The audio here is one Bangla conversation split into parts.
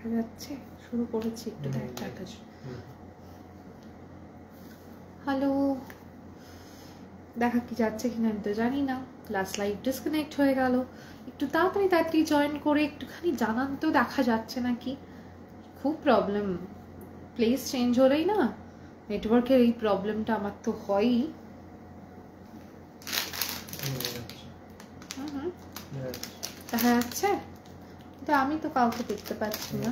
দেখা যাচ্ছে, শুরু করেছি একটু দেখা। হ্যালো, দেখা কি যাচ্ছে কিনা আমি তো জানি না। লাস্ট লাইভ ডিসকানেক্ট হয়ে গেল। একটু তাড়াতাড়ি জয়েন করে একটুখানি জানান তো দেখা যাচ্ছে নাকি। খুব প্রবলেম, প্লেস চেঞ্জ হলেই না নেটওয়ার্কের এই প্রবলেমটা আমার তো হয়ই। দেখা যাচ্ছে তো, আমি তো কাউকে দেখতে পাচ্ছি না।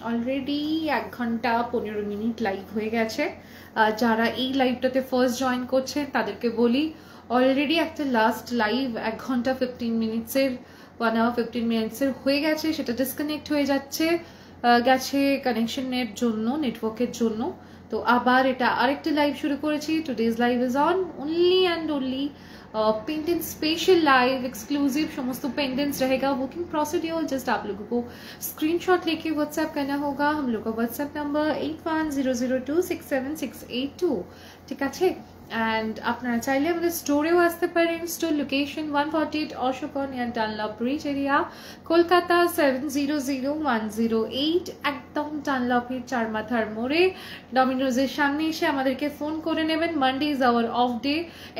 অলরেডি 1 ঘন্টা 15 মিনিট লাইভ হয়ে গেছে। যারা এই লাইভটাতে ফার্স্ট জয়েন করছেন তাদেরকে বলি, অলরেডি একটা লাস্ট লাইভ 1 ঘন্টা 15 মিনিটসের 1 hour 15 মিনিটসের হয়ে গেছে, সেটা ডিসকানেক্ট হয়ে যাচ্ছে গেছে কানেকশনের জন্য, নেটওয়ার্কের জন্য। তো আবার এটা আরেকটা লাইভ শুরু করেছি। Today's live is on only and only pendant special live exclusive. समस्त पेंडेंट्स रहेगा। बुकिंग प्रोसीड्यूर जस्ट आप लोगों को स्क्रीनशॉट लेके व्हाट्सएप करना होगा। हम लोग का व्हाट्सएप नंबर 8100267682, ঠিক আছে। एंड আপনারা চাইলে আমাদের স্টোরেও আসতে পারেন। Store location 148 Ashoka near Dunlop bridge area, Kolkata 700108, একদম ডানলপের 4 মাথার মোড়ে ডমিনোজের সামনে এসে আমাদেরকে ফোন করে নেবেন। Monday is our off day,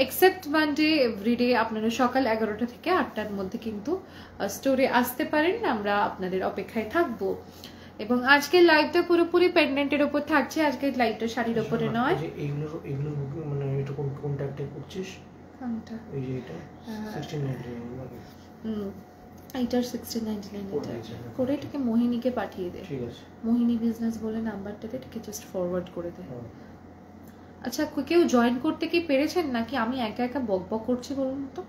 except Monday every day আপনারা সকাল 11টা থেকে 8টার মধ্যে কিন্তু স্টোরে আসতে পারেন। আমরা আপনাদের অপেক্ষায় থাকবো। এবং আজকের লাইভটা পুরোপুরি পেন্ডেন্টের উপর থাকছে। আজকের লাইভটা শাড়ির উপরে নয়। এগুলো মানে এটা কোন টাইপটা করছিস? কোনটা? এই যে এটা 1699 এইটার 1699 এটা করে এটাকে মোহিনীকে পাঠিয়ে দে। ঠিক আছে, মোহিনী বিজনেস বলে নাম্বারটাতে এটাকে জাস্ট ফরওয়ার্ড করে দে। আচ্ছা, কেউ জয়েন করতে কি পেরেছেন নাকি আমি একা একা বকবক করছি বলুন তো?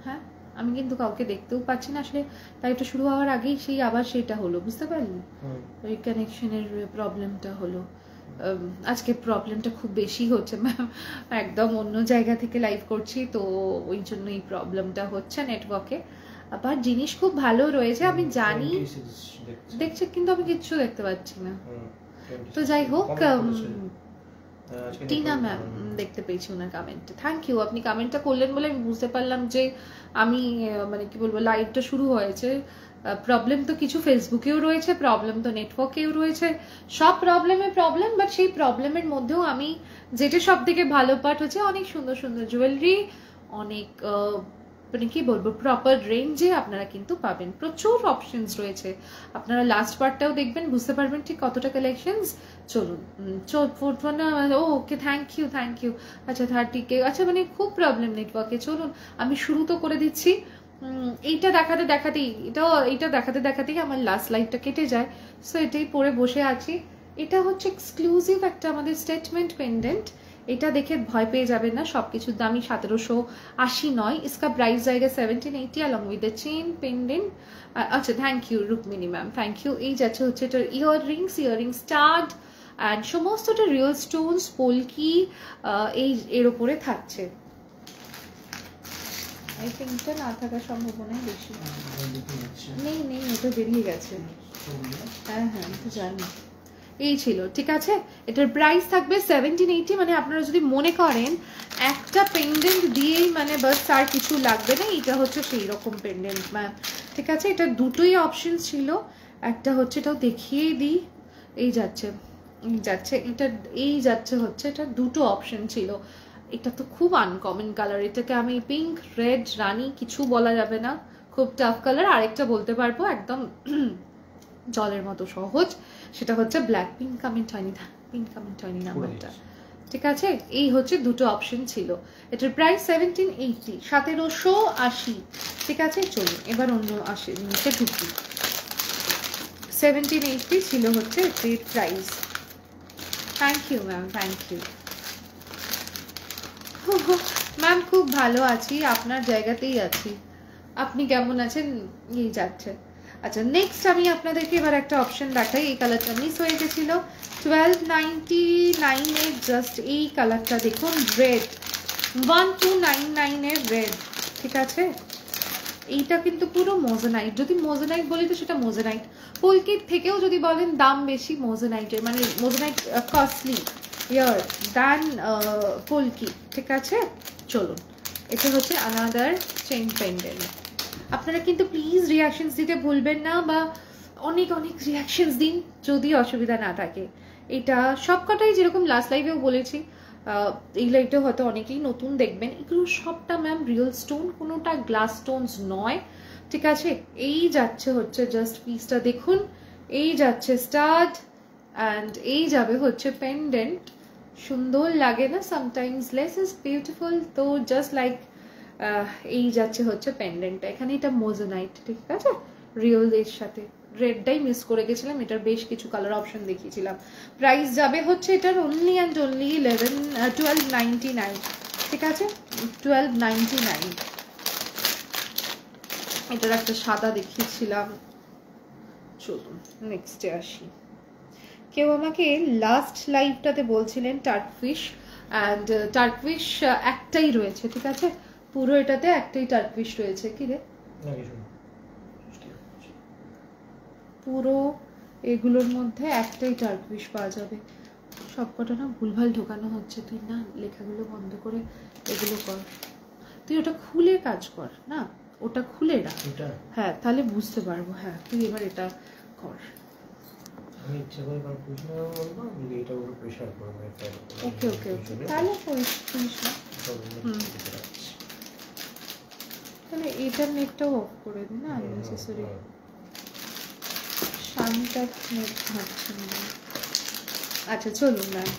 হ্যাঁ, আমি কিন্তু কাউকে দেখতেও পাচ্ছি না আসলে। লাইভটা শুরু হওয়ার আগেই সেই আবার সেটা হলো, বুঝতে পারলি? ওই কানেকশনের প্রবলেমটা হলো। আজকে প্রবলেমটা খুব বেশি হচ্ছে ম্যাম, একদম অন্য জায়গা থেকে লাইভ করছি তো ওই জন্য এই প্রবলেমটা হচ্ছে নেটওয়ার্কে। আবার জিনিস খুব ভালো রয়েছে আমি জানি, দেখছি কিন্তু আমি কিচ্ছু দেখতে পাচ্ছি না। তো যাই হোক, টিনা ম্যাম দেখতে পেয়েছি ওনার কমেন্ট। থ্যাংক ইউ, আপনি কমেন্টটা করলেন বলে আমি বুঝতে পারলাম যে আমি মানে কি বলবো লাইভটা শুরু হয়েছে। প্রবলেম তো কিছু ফেসবুকেও রয়েছে, প্রবলেম তো নেটওয়ার্কেও রয়েছে, সব প্রবলেমে প্রবলেম। বাট সেই প্রবলেমের মধ্যেও আমি যেটা সব থেকে ভালো পার্ট হচ্ছে অনেক সুন্দর সুন্দর জুয়েলারি, অনেক মানে কি বলবো প্রপার রেঞ্জে আপনারা কিন্তু পাবেন। প্রচুর অপশনস রয়েছে, আপনারা লাস্ট পার্টটাও দেখবেন বুঝতে পারবেন ঠিক কতটা কালেকশনস। চলুন ওকে, থ্যাংক ইউ। আচ্ছা 30K, আচ্ছা মানে খুব প্রবলেম নেটওয়ার্কে। চলুন আমি শুরু তো করে দিচ্ছি। এইটা দেখাতে দেখাতেই আমার লাস্ট লাইভটা কেটে যায়। সো এটাই পরে বসে আছি। এটা হচ্ছে এক্সক্লুসিভ একটা আমাদের স্টেটমেন্ট পেন্ডেন্ট। এটা দেখে ভয় পেয়ে যাবেন না, সবকিছুর দামই 1780 নয়। इसका प्राइस जाएगा 1780 along with the chain pendant। আচ্ছা thank you Rukmini ma'am, thank you. এই যাচ্ছে হচ্ছে এটার ইয়াররিং স্টাড অ্যান্ড সমস্তটা রিয়েল স্টোনস পোলকি এর উপরে থাকছে। এই পিঙ্কটা না থাকার সম্ভাবনাই বেশি। নেই, এটা বেরিয়ে গেছে। হ্যাঁ আমি তো জানি। এই ছিল, ঠিক আছে। এটার প্রাইস থাকবে 1780। মানে আপনারা যদি মনে করেন একটা পেন্ডেন্ট দিয়েই মানে বাস আর কিছু লাগবে না, এটা হচ্ছে সেই রকম পেন্ডেন্ট ম্যাম, ঠিক আছে। এটা দুটোই অপশন ছিল, একটা হচ্ছে এটাও দেখিয়েই দিই। এই যাচ্ছে এটা দুটো অপশন ছিল। এটা তো খুব আনকমন কালার, এটাকে আমি পিঙ্ক রেড রানী কিছু বলা যাবে না, খুব টাফ কালার। আরেকটা বলতে পারবো একদম জলের মতো সহজ, সেটা হচ্ছে ব্ল্যাক। পিঙ্ক কমেন্ট হয়নি নাম্বারটা, ঠিক আছে। এই হচ্ছে দুটো অপশন ছিল। এটার প্রাইস 1780, 1780, ঠিক আছে। চলুন এবার অন্য নিচে ঢুকি। 1780 ছিল হচ্ছে এর price. Thank you ma'am, thank you ma'am. খুব ভালো আছি, আপনার জায়গাতেই আছি। আপনি কেমন আছেন? এই যাচ্ছে। আচ্ছা নেক্সট আমি আপনাদেরকে এবার একটা অপশন দেখাই। এই কালারটা মিস হয়ে গেছিল 1299 এর, জাস্ট এই কালারটা দেখুন, রেড 1299 এর রেড, ঠিক আছে। এইটা কিন্তু পুরো মোজানাইট। যদি মোজানাইট বলি তো সেটা মোজানাইট। পোলকির থেকেও যদি বলেন দাম বেশি মোজানাইটের, মানে মোজানাইট কস্টলি ইয়ার দ্যান পোলকি, ঠিক আছে। চলুন এটা হচ্ছে আনাদার চেইন পেন্ডেন্ট। আপনারা কিন্তু প্লিজ রিয়াকশনস দিতে ভুলবেন না, বা অনেক অনেক রিয়াকশনস দিন যদি অসুবিধা না থাকে। এটা সবকটাই যেরকম লাস্ট লাইভেও বলেছি, এই লাইভটা হয়তো অনেকেই নতুন দেখবেন, এগুলো সবটা ম্যাম রিয়েল স্টোন, কোনোটা গ্লাস স্টোনস নয়, ঠিক আছে। এই যাচ্ছে হচ্ছে জাস্ট পিসটা দেখুন, এই যাচ্ছে স্টাড অ্যান্ড এই যাবে হচ্ছে পেন্ডেন্ট। সুন্দর লাগে না সামটাইমস, লেস ইজ বিউটিফুল। তো জাস্ট লাইক এই যাচ্ছে হচ্ছে পেন্ডেন্টটা, এখানে এটা মোজোনাইট, ঠিক আছে, রিয়েল এর সাথে রেডটাই মিস করে গেছিলাম, এটার বেশ কিছু কালার অপশন দেখিয়েছিলাম। প্রাইস যাবে হচ্ছে এটার অনলি অ্যান্ড অনলি 1299, ঠিক আছে, 1299। এটার একটা সাদা দেখিয়েছিলাম। চলুন নেক্সটে আসি। কেউ আমাকে লাস্ট লাইভটাতে বলছিলেন টার্কফিশ, অ্যান্ড টার্কফিশ একটাই রয়েছে, ঠিক আছে, পুরো এটাতে একটাই টার্কফিশ রয়েছে। কি রে, পুরো এগুলোর মধ্যে একটাই টার্কফিশ পাওয়া যাবে। সবকটা না ভুলভাল ঢোকানো হচ্ছে, তুই না লেখাগুলো বন্ধ করে এগুলো কর, তুই ওটা খুলে কাজ কর না, ওটা খুলে রাখ, হ্যাঁ তাহলে বুঝতে পারবো। হ্যাঁ তুই এবার এটা কর। আমি ইচ্ছা করে কারণ বুঝতে না বলবো যদি এটা উপরে প্রেসার করব। ওকে ওকে ওকে, তাহলে করিস না। তাহলে এটার নেটটাও অফ করে দিন না, আননেসেসারি শান্তার নেট ঘাটছে না। আচ্ছা চলুন ম্যাম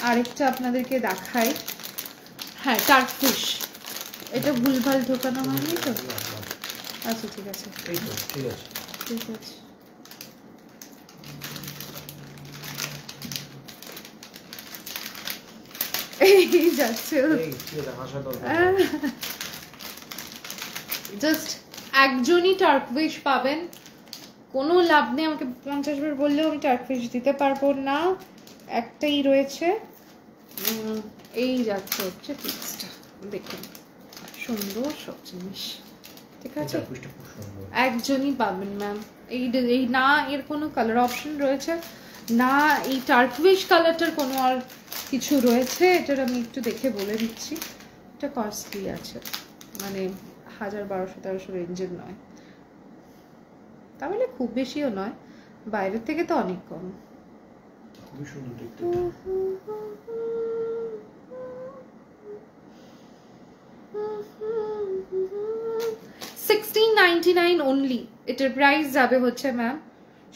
আরেকটা আপনাদেরকে দেখাই। হ্যাঁ টার্কফিশ, এটা ভুলভাল ঢোকানো হয়নি তো? আচ্ছা ঠিক আছে, এই তো ঠিক আছে, ঠিক আছে। এই যাচ্ছে জাস্ট একজনই টার্কফিশ পাবেন, কোনো লাভ নেই আমাকে 50 বার বললেও আমি টার্কফিশ দিতে পারবো না, একটাই রয়েছে। এই যাচ্ছে হচ্ছে পিসটা, দেখুন সুন্দর সব জিনিস, ঠিক আছে, একজনই পাবেন ম্যাম। এই না এর কোনো কালার অপশন রয়েছে না, এই টার্কফিশ কালারটার কোনো আর কিছু রয়েছে। এটার আমি একটু দেখে বলে দিচ্ছি, এটা কস্টলি আছে, মানে 1000-1200-1300 রেঞ্জের নয়, তাহলে খুব বেশিও নয়, বাইরের থেকে তো অনেক কম। খুবই সুন্দর দেখতে। 1699 অনলি, এটার প্রাইস যাবে হচ্ছে ম্যাম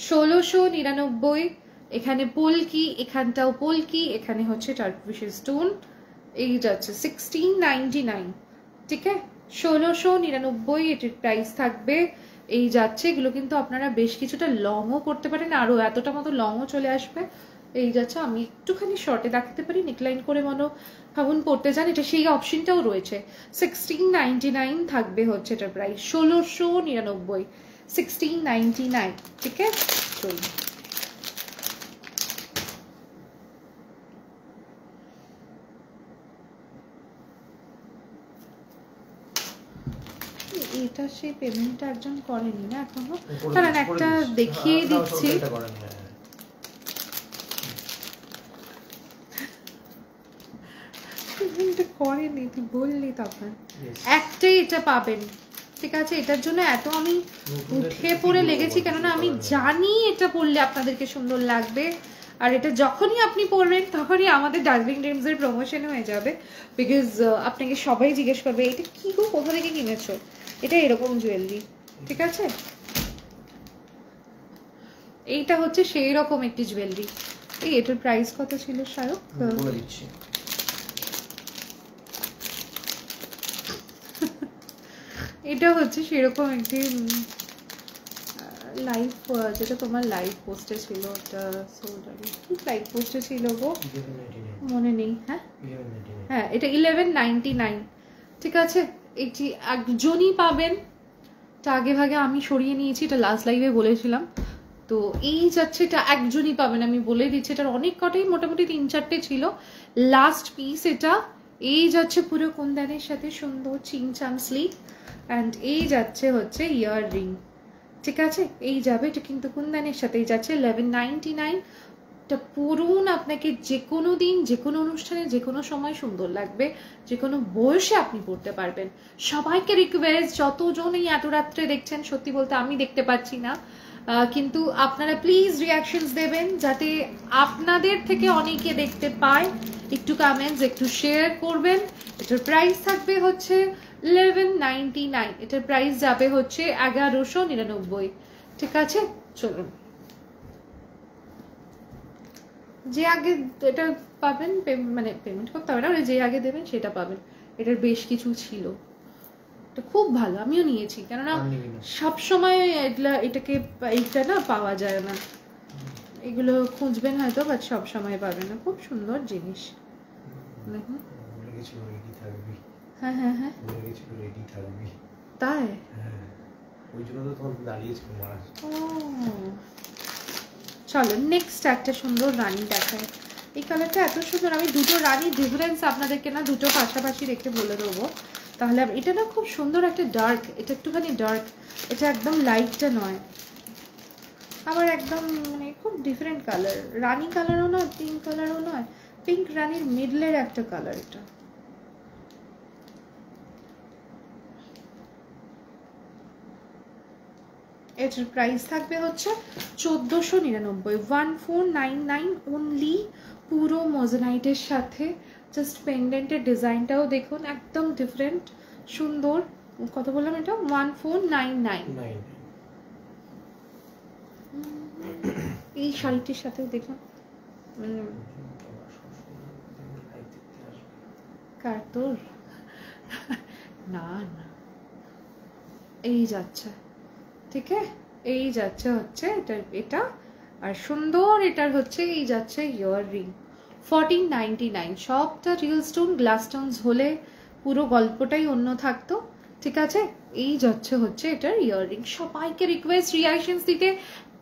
1699। এখানে পোলকি, এখানটাও পোলকি, এখানে হচ্ছে টার্কফিশের স্টোন, এই যাচ্ছে 1699, ঠিক আছে, 1699 এটার প্রাইস থাকবে। এই যাচ্ছে, এগুলো কিন্তু আপনারা বেশ কিছুটা লংও করতে পারেন, আরো এতটা মতো লংও চলে আসবে। এই যাচ্ছে, আমি একটুখানি শর্টে দেখাতে পারি, নেকলাইন করে মনে ভাবুন পড়তে চান, এটা সেই অপশনটাও রয়েছে। 1699 থাকবে হচ্ছে এটার প্রাইস, 1699, 1699, ঠিক আছে। চলুন এটা সেই পেমেন্টটা একজন করেনি না এখনো, কারণ একটা দেখিয়ে দিচ্ছি। পেমেন্টটা করেনি, তুই বললি তখন একটাই এটা পাবেন, ঠিক আছে। এটার জন্য এত আমি উঠে পড়ে লেগেছি, কেননা আমি জানি এটা পড়লে আপনাদেরকে সুন্দর লাগবে, আর এটা যখনই আপনি পড়বেন তখনই আমাদের ডার্জিলিং ড্রিমস এর প্রমোশন হয়ে যাবে, বিকজ আপনাকে সবাই জিজ্ঞেস করবে এটা কি গো, কোথা থেকে কিনেছো, এটা এরকম জুয়েলারি, ঠিক আছে। এইটা হচ্ছে সেই রকম একটি জুয়েলারি। এই এটার প্রাইস কত ছিল শায়ক? বলে দিচ্ছি, এটা হচ্ছে সেরকম একটি লাইভ, যেটা তোমার লাইভ পোস্টে ছিল, ওটা লাইভ পোস্টে ছিল গো, মনে নেই। হ্যাঁ হ্যাঁ, এটা 1199, ঠিক আছে। এটি একজনই পাবেন, এটা আগে ভাগে আমি সরিয়ে নিয়েছি, এটা লাস্ট লাইভে বলেছিলাম। তো এই যাচ্ছে, এটা একজনই পাবেন, আমি বলে দিচ্ছি। এটার অনেক কটাই, মোটামুটি 3-4টে ছিল, লাস্ট পিস এটা। এই যাচ্ছে পুরো কুন্দানের সাথে সুন্দর চিংচাং স্লিপ, অ্যান্ড এই যাচ্ছে হচ্ছে ইয়ার রিং, ঠিক আছে। এই যাবে, এটা কিন্তু কুন্দানের সাথেই যাচ্ছে 1199, এটা পরুন, আপনাকে যে কোনো দিন, যে কোনো অনুষ্ঠানে, যে কোনো সময় সুন্দর লাগবে, যে কোনো বয়সে আপনি পড়তে পারবেন। সবাইকে রিকোয়েস্ট, যতজন এই এত রাত্রে দেখছেন, সত্যি বলতে আমি দেখতে পাচ্ছি না, কিন্তু আপনারা প্লিজ রিয়াকশনস দেবেন যাতে আপনাদের থেকে অনেকে দেখতে পায়। একটু কমেন্টস, একটু শেয়ার করবেন। এটার প্রাইস থাকবে হচ্ছে 1199, এটার প্রাইস যাবে হচ্ছে 1199। ঠিক আছে, চলুন। যে আগে এটা পাবেন, মানে পেমেন্ট করতে হবে না, যে আগে দেবেন সেটা পাবেন। এটার বেশ কিছু ছিল, এটা খুব ভালো, আমিও নিয়েছি, কেননা সবসময় এটাকে এইটা না পাওয়া যায় না, এগুলো খুঁজবেন হয়তো, বাট সব সময় পাবেন না। খুব সুন্দর জিনিস। দেখুন, হ্যাঁ হ্যাঁ হ্যাঁ, তাই ওই জন্য তো তোমার দাঁড়িয়েছিল মারা। চলো নেক্সট একটা সুন্দর রানী দেখায়। এই কালারটা এত সুন্দর, আমি দুটো রানী ডিফারেন্স আপনাদেরকে না দুটো পাশাপাশি রেখে বলে দেবো, তাহলে এটা না খুব সুন্দর একটা ডার্ক, এটা একটুখানি ডার্ক, এটা একদম লাইটটা নয়, আবার একদম মানে খুব ডিফারেন্ট কালার, রানী কালারও নয়, পিঙ্ক কালারও নয়, পিঙ্ক রানীর মিডলের একটা কালার এটা। এটার প্রাইস থাকবে হচ্ছে 1499, 1499 অনলি, পুরো মোজানাইটের সাথে। জাস্ট পেন্ডেন্টের ডিজাইনটাও দেখুন, একদম ডিফারেন্ট, সুন্দর। কত বললাম এটা? 1499। এই শাড়িটির সাথেও দেখুন, কার তোর না না, এই যাচ্ছে, ঠিক আছে, এই যাচ্ছে হচ্ছে এটা, আর সুন্দর এটার হচ্ছে এই যাচ্ছে ইয়াররিং, 1499। সবটা রিয়েল স্টোন, গ্লাস স্টোনস হলে পুরো গল্পটাই অন্য থাকতো। ঠিক আছে, এই যাচ্ছে হচ্ছে এটার ইয়াররিং। সবাইকে রিকোয়েস্ট রিয়াকশনস দিতে,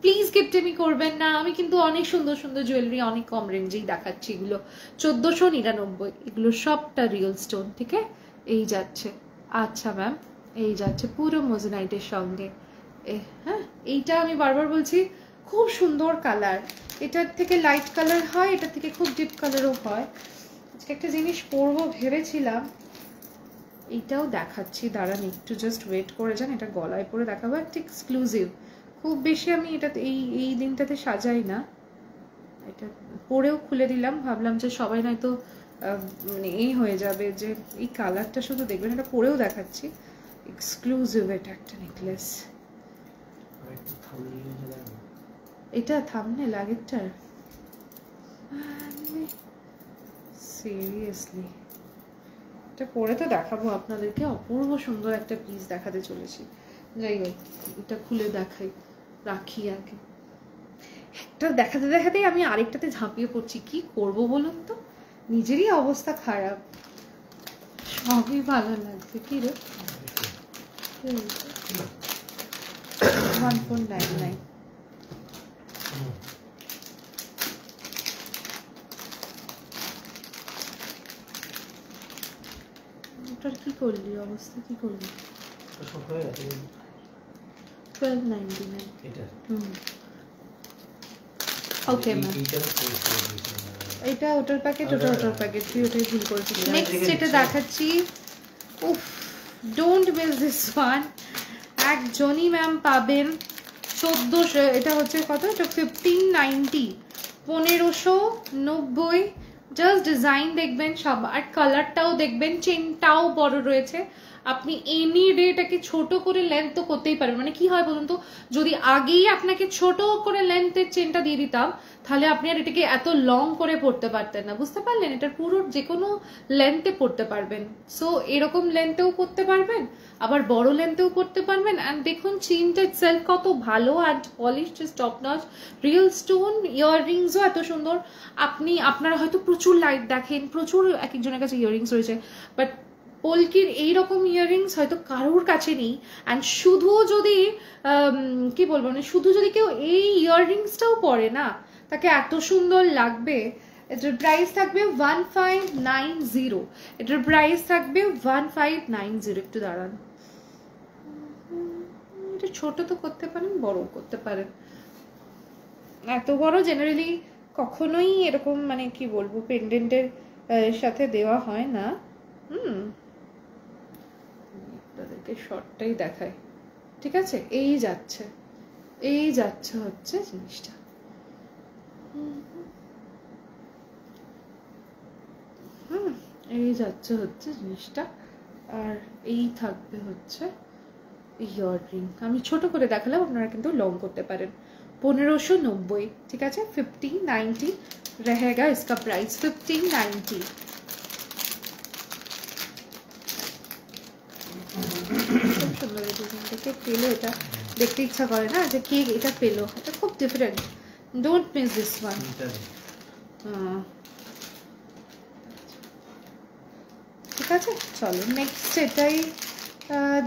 প্লিজ গিফটেমি করবেন না। আমি কিন্তু অনেক সুন্দর সুন্দর জুয়েলারি অনেক কম রেঞ্জেই দেখাচ্ছি, এগুলো 1499, এগুলো সবটা রিয়েল স্টোন। ঠিক আছে, এই যাচ্ছে। আচ্ছা ম্যাম, এই যাচ্ছে পুরো মোজানাইটের সঙ্গে। হ্যাঁ, এইটা আমি বারবার বলছি, খুব সুন্দর কালার। এটার থেকে লাইট কালার হয়, এটার থেকে খুব ডিপ কালারও হয়। আজকে একটা জিনিস পরবো ভেবেছিলাম, এইটাও দেখাচ্ছি, দাঁড়ান একটু জাস্ট ওয়েট করে যান। এটা গলায় পরে দেখাবো, একটা এক্সক্লুসিভ। খুব বেশি আমি এটাতে এই দিনটাতে সাজাই না, এটা পরেও খুলে দিলাম, ভাবলাম যে সবাই নয়তো মানে এই হয়ে যাবে যে এই কালারটা শুধু দেখবেন, এটা পরেও দেখাচ্ছি। এক্সক্লুসিভ এটা একটা নেকলেস। এটা থাম্বনেল আগেরটার, সিরিয়াসলি এটা পরে তো দেখাবো আপনাদেরকে, অপূর্ব সুন্দর একটা পিস দেখাতে চলেছি। যাই হোক, এটা খুলে দেখাই, রাখি আগে। একটা দেখাতে দেখাতেই আমি আরেকটাতে ঝাঁপিয়ে পড়ছি, কি করব বলুন তো, নিজেরই অবস্থা খারাপ, সবই ভালো লাগছে। কি রে, 1499। ওটার কি করলি, অবস্থা কি করলি? 1299 এটা। ওকে ম্যাম, এটা ওটার প্যাকেট, ওটা ওটার প্যাকেট, তুই ওটাই ভুল করেছিস। নেক্সট যেটা দেখাচ্ছি, উফ, ডোন্ট মিস দিস ওয়ান। একজনই ম্যাম পাবেন 1400, এটা হচ্ছে কত, এটা 1590, 1590। জাস্ট ডিজাইন দেখবেন সব, আর কালারটাও দেখবেন, চেনটাও বড় রয়েছে। আপনি এনি ডে এটাকে ছোট করে লেন্থ তো করতেই পারবেন। মানে কি হয় বলুন তো, যদি আগেই আপনাকে ছোট করে লেন্থের চেনটা দিয়ে দিতাম, তাহলে আপনি আর এটাকে এত লং করে পড়তে পারতেন না, বুঝতে পারলেন? এটার পুরো যে কোনো লেন্থে পড়তে পারবেন। সো এরকম লেন্থেও করতে পারবেন, আবার বড় লেন্থেও করতে পারবেন। অ্যান্ড দেখুন চেনটা ইটসেলফ কত ভালো, and polish just top notch, real stone. ইয়াররিংসও এত সুন্দর। আপনারা হয়তো প্রচুর লাইট দেখেন, প্রচুর এক একজনের কাছে ইয়াররিংস রয়েছে, বাট পোলকির এইরকম ইয়াররিংস হয়তো কারোর কাছে নেই। অ্যান্ড শুধু যদি কি বলবো, মানে শুধু যদি কেউ এই ইয়াররিংসটাও পরে না, তাকে এত সুন্দর লাগবে। এটার প্রাইস থাকবে 1590, এটার প্রাইস থাকবে 1590। একটু দাঁড়ান, এটা ছোট তো করতে পারেন, বড় করতে পারেন। এত বড় জেনারেলি কখনোই এরকম মানে কি বলবো পেন্ডেন্টের সাথে দেওয়া হয় না। তাদেরকে শর্টটাই দেখায়, ঠিক আছে? এই যাচ্ছে হচ্ছে জিনিসটা। এই যাচ্ছে হচ্ছে জিনিসটা, আর এই থাকবে হচ্ছে ইয়াররিং। আমি ছোট করে দেখালাম, আপনারা কিন্তু লং করতে পারেন। 1590, ঠিক আছে? 1590 रहेगा इसका प्राइस, 1590। খুব সুন্দর এই ডিজাইনটাকে পেলো, এটা দেখতে ইচ্ছা করে না যে কে এটা পেলো, এটা খুব different. Don't miss this one. ঠিক আছে, চলো নেক্সট এটাই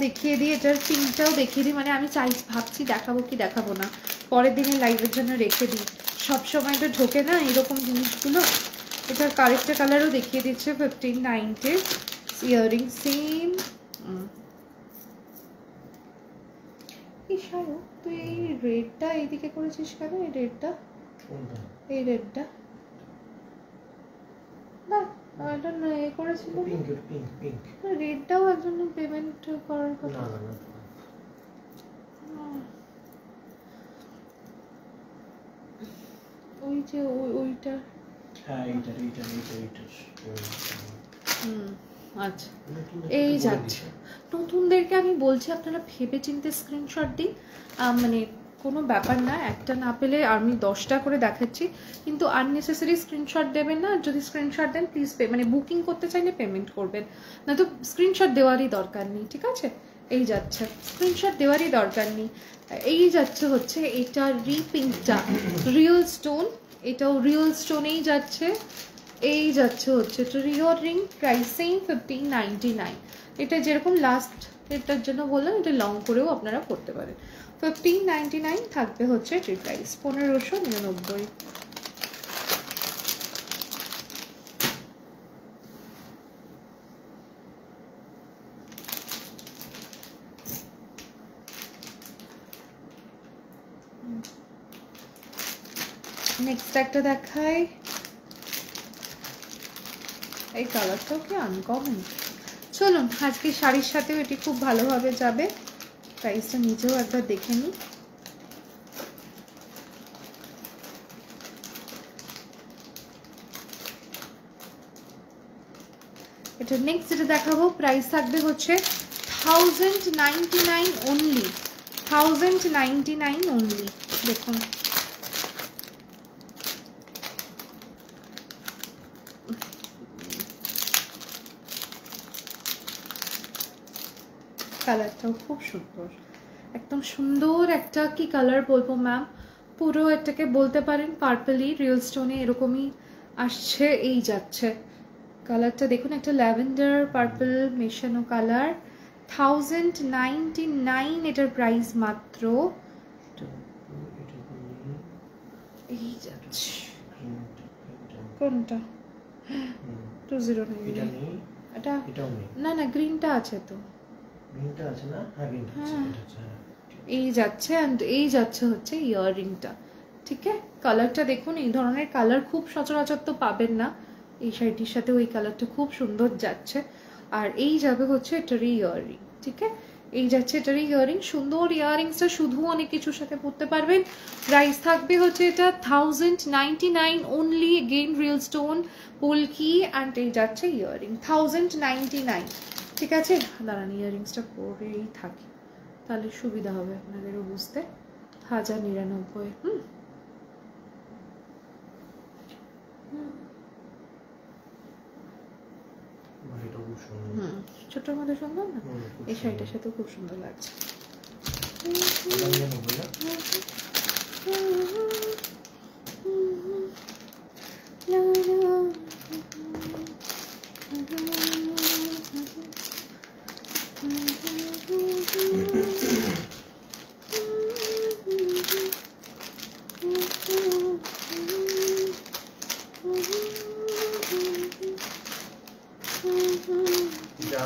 দেখিয়ে দিই। এটার পিঙ্কটাও দেখিয়ে দিই, মানে আমি ভাবছি দেখাবো কি দেখাবো না, পরের দিনে লাইভের জন্য রেখে দিই। সবসময় তো ঢোকে না এরকম জিনিসগুলো। এটার কারেক্টার কালারও দেখিয়ে দিচ্ছে 1590, ইয়াররিং সেম। এই শাড়ি তুই এই রেডটা এইদিকে করেছিস কেন? এই রেডটা, এই রেডটা না এটা না এ করেছিল, রেডটাও একজন পেমেন্ট করার কথা। ওই যে ওইটা, হ্যাঁ এইটা। আচ্ছা এই যাচ্ছে। নতুনদেরকে আমি বলছি আপনারা ভেবে চিন্তে স্ক্রিনশট দিন, মানে কোনো ব্যাপার না, একটা না পেলে আমি 10টা করে দেখাচ্ছি, কিন্তু আননেসেসারি স্ক্রিনশট দেবেন না। যদি স্ক্রিনশট দেন প্লিজ মানে বুকিং করতে চাইলে পেমেন্ট করবেন, না তো স্ক্রিনশট দেওয়ারই দরকার নেই, ঠিক আছে? এই যাচ্ছে, স্ক্রিনশট দেওয়ারই দরকার নেই। এই যাচ্ছে হচ্ছে এটা রিপিঙ্কটা, রিয়েল স্টোন, এটাও রিয়েল স্টোনেই যাচ্ছে। এই যাচ্ছে হচ্ছে এটা ইয়াররিং, প্রাইসিং 1599। এটা যেরকম লাস্ট এটার জন্য বললাম, এটা লং করেও আপনারা করতে পারেন। 1599 থাকবে হচ্ছে এটির প্রাইস, 1599। নেক্সট একটা দেখাই, এই কালারটাও কি আনকমন। চলুন আজকে শাড়ির সাথেও এটি খুব ভালোভাবে যাবে। প্রাইসটা নিজেও একবার দেখে নিই। এটা নেক্সট যেটা দেখাবো প্রাইস থাকবে হচ্ছে 1099 অনলি, 1099 অনলি। দেখুন কালারটাও খুব সুন্দর, একদম সুন্দর একটা কি কালার বলবো ম্যাম, পুরো এটাকে বলতে পারেন পার্পলি, রিয়েল স্টোনে এরকমই আসছে। এই যাচ্ছে কালারটা দেখুন, একটা ল্যাভেন্ডার পার্পল মেশানো কালার। 1099 এটার প্রাইস মাত্র। এই যাচ্ছে কোনটা 209, এটা না না গ্রিনটা আছে তো, গ্রিনটা আছে না? হ্যাঁ গ্রিনটা আছে। এই যাচ্ছে এন্ড এই যাচ্ছে হচ্ছে ইয়াররিংটা, ঠিক আছে? কালারটা দেখুন, এই ধরনের কালার খুব সচরাচর তো পাবেন না, এই শাড়িটির সাথে ওই কালারটা খুব সুন্দর যাচ্ছে। আর এই যাবে হচ্ছে এটারই ইয়াররিং, ঠিক আছে? এই যাচ্ছে এটারই ইয়াররিং, সুন্দর ইয়াররিংসটা শুধু অনেক কিছুর সাথে পরতে পারবেন। প্রাইস থাকবে হচ্ছে এটা 1099 only, again real stone polki, and এই যাচ্ছে ইয়াররিং 1099, ঠিক আছে? দাঁড়ান ইয়াররিংসটা পরেই থাকি, তাহলে সুবিধা হবে আপনাদেরও বুঝতে। 1099। ছোটর মধ্যে সুন্দর না? এই শাড়িটার সাথে খুব সুন্দর লাগছে।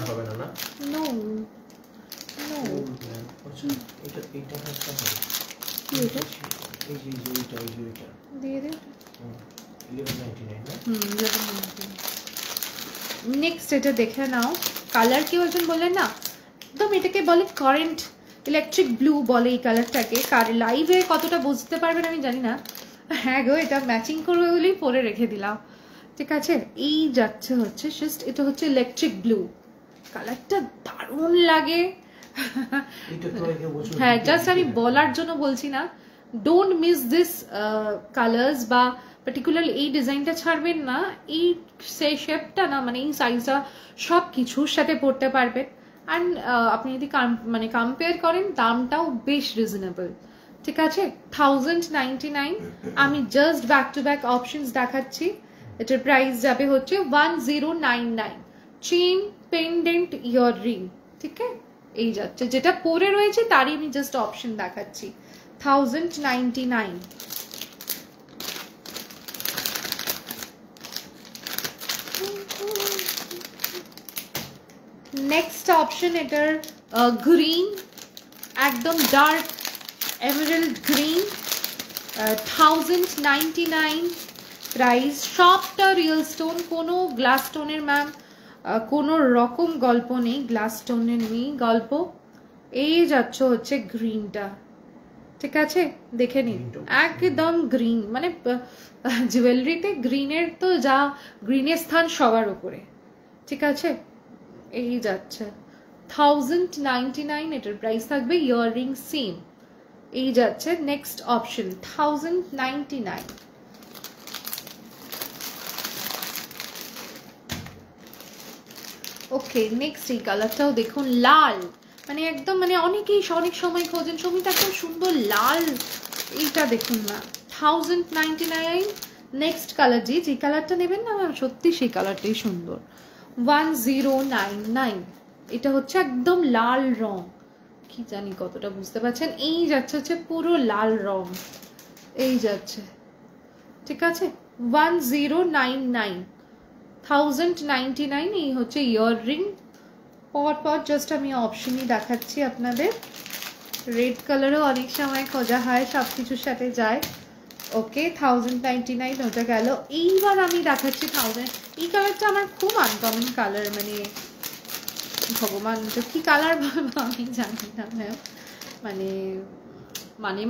হবে না না? নো নো, এটা একটা হবে। কি এটা? এই যে ওইটা দিয়ে দে। 1199 না? নেক্সট এটা দেখে নাও, কালার কেউ একজন বললেন না একদম এটাকে বলে কারেন্ট ইলেকট্রিক ব্লু বলে এই কালারটাকে, কার লাইভে কতটা বুঝতে পারবেন আমি জানি না। হ্যাঁ গো, এটা ম্যাচিং করবে বলেই পরে রেখে দিলাম, ঠিক আছে। এই যাচ্ছে হচ্ছে জাস্ট, এটা হচ্ছে ইলেকট্রিক ব্লু, কালারটা দারুণ লাগে। হ্যাঁ, জাস্ট আমি বলার জন্য বলছি না, ডোন্ট মিস দিস কালার্স, বা পার্টিকুলার এই ডিজাইনটা ছাড়বেন না, এই শেপটা না, মানে এই সাইজটা সব কিছুর সাথে পরতে পারবেন। অ্যান্ড আপনি যদি কম্পেয়ার করেন, দামটাও বেশ রিজনেবল, ঠিক আছে। 1099। আমি just back to back options দেখাচ্ছি। এটার প্রাইস যাবে হচ্ছে 1099। চেইন, পেন্ডেন্ট, ইয়াররিং, ঠিক আছে। এই যাচ্ছে, যেটা পরে রয়েছে তারই আমি জাস্ট অপশন দেখাচ্ছি। 1099। নেক্সট অপশন এটার গ্রিন, একদম ডার্ক এমারেল্ড গ্রিন, 1099 প্রাইস। সবটা রিয়েল স্টোন, কোনো গ্লাস স্টোনের ম্যাম কোনো রকম গল্প নেই, গ্লাস স্টোনের নেই গল্প। এই যাচ্ছে হচ্ছে গ্রিনটা, ঠিক আছে, দেখে নিন একদম গ্রিন, মানে জুয়েলারিতে গ্রিনের তো যা গ্রিনের স্থান সবার উপরে, ঠিক আছে। এই যাচ্ছে 1099, এটার প্রাইস থাকবে, ইয়াররিং সেম। এই যাচ্ছে নেক্সট অপশন 1099। ওকে, নেক্সট এই কালারটাও দেখুন, লাল, মানে একদম মানে অনেকেই অনেক সময় খোঁজেন সমিতা একদম সুন্দর লাল, এইটা দেখুন না, 1099। নেক্সট কালার, যে কালারটা নেবেন না ম্যাম, সত্যি সেই কালারটাই সুন্দর, 1099। এটা হচ্ছে একদম লাল রং, কি জানি কতটা বুঝতে পারছেন। এই যাচ্ছে হচ্ছে পুরো লাল রং, এই যাচ্ছে, ঠিক আছে। 1099, 1099। এই হচ্ছে ইয়াররিং। পর জাস্ট আমি অপশনই দেখাচ্ছি আপনাদের। রেড কালারও অনেক সময় খোঁজা হয়, সব কিছুর সাথে যায়। ওকে, 1099 ওটা গেল। এইবার আমি দেখাচ্ছি 1000। এই কালারটা আমার খুব আনকমন কালার, মানে ভগবান তো কি কালার বলবো আমি জানি না ম্যাম,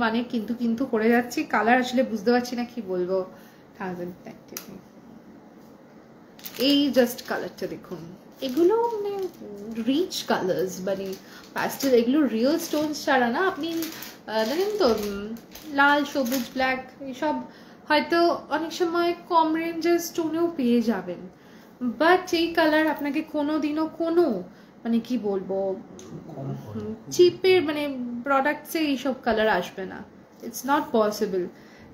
মানে কিন্তু করে যাচ্ছি, কালার আসলে বুঝতে পারছি না কি বলবো। 1099, এই জাস্ট কালারটা দেখুন, এগুলো মানে রিচ কালার্স, মানে প্যাস্টেল, এগুলো রিয়েল স্টোনস ছাড়া না। আপনি জানেন তো লাল, সবুজ, ব্ল্যাক এইসব হয়তো অনেক সময় কম রেঞ্জের স্টোনেও পেয়ে যাবেন, বাট এই কালার আপনাকে কোনোদিনও কোনো মানে কি বলবো চিপের মানে প্রোডাক্টসে এইসব কালার আসবে না, ইটস নট পসিবল,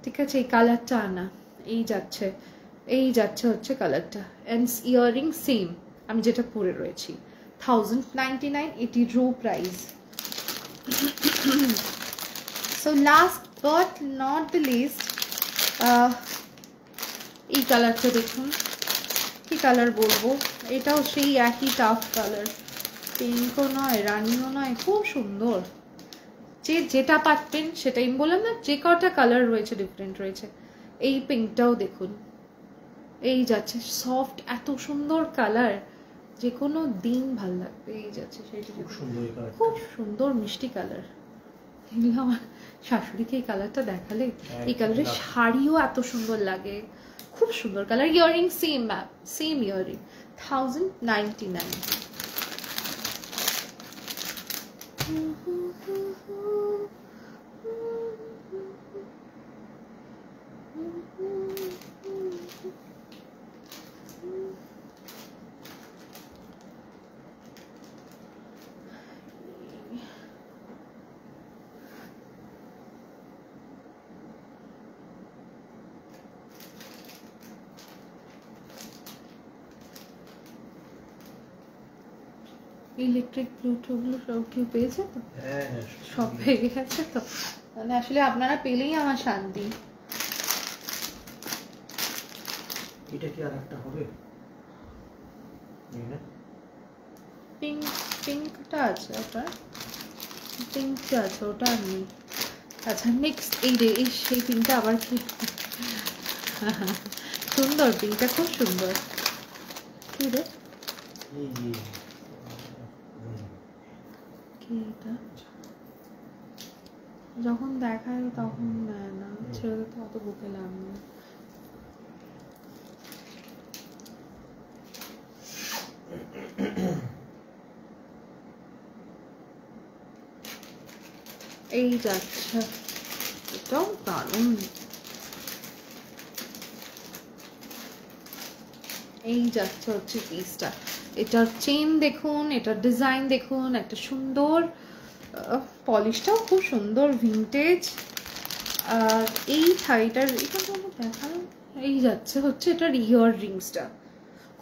ঠিক আছে। এই কালারটা আনা, এই যাচ্ছে হচ্ছে কালারটা। অ্যান্ড ইয়াররিং সেম, আমি যেটা পরে রয়েছি, 1099 এটি raw price. So last but not the least, এই কালারটা দেখুন, কি কালার বলবো, এটাও সেই একই টাফ কালার, পিঙ্কও নয়, রানিও নয়, খুব সুন্দর। যেটা পাচ্ছেন সেটাই বললাম না, যে কটা কালার রয়েছে ডিফারেন্ট রয়েছে। এই পিঙ্কটাও দেখুন, এই যাচ্ছে সফট, এত সুন্দর কালার, যে কোনো দিন ভাল লাগবে। এই যাচ্ছে সেটা খুব সুন্দর মিষ্টি কালার। এগুলো আমার শাশুড়িকে এই কালারটা দেখালে, এই কালারের শাড়িও এত সুন্দর লাগে, খুব সুন্দর colour. Earring same ma'am, same earring, 1099। Electric ব্লুটুথগুলো সব কেউ পেয়েছে তো? হ্যাঁ, সব পেয়ে গেছে তো, মানে আসলে আপনারা পেলেই আমার শান্তি। এটা কি আর একটা হবে? পিঙ্কটা আছে, ওটা পিঙ্কটা আছে, ওটা আর নেই। আচ্ছা নেক্সট এই রে এই সেই পিনটা আবার কি সুন্দর, পিনটা খুব সুন্দর। কি রে এই যে কি এটা, যখন দেখায় তখন নেয় না, ছেড়ে তো অত বুকে লাভ নেই। এই যাচ্ছে, এটাও দারুণ। এই যাচ্ছে হচ্ছে পিসটা, এটার চেন দেখুন, এটার ডিজাইন দেখুন, একটা সুন্দর পলিশটাও খুব সুন্দর ভিনটেজ। আর এই থাইটার এটা কোনো দেখা, এই যাচ্ছে হচ্ছে এটার ইয়ার রিংসটা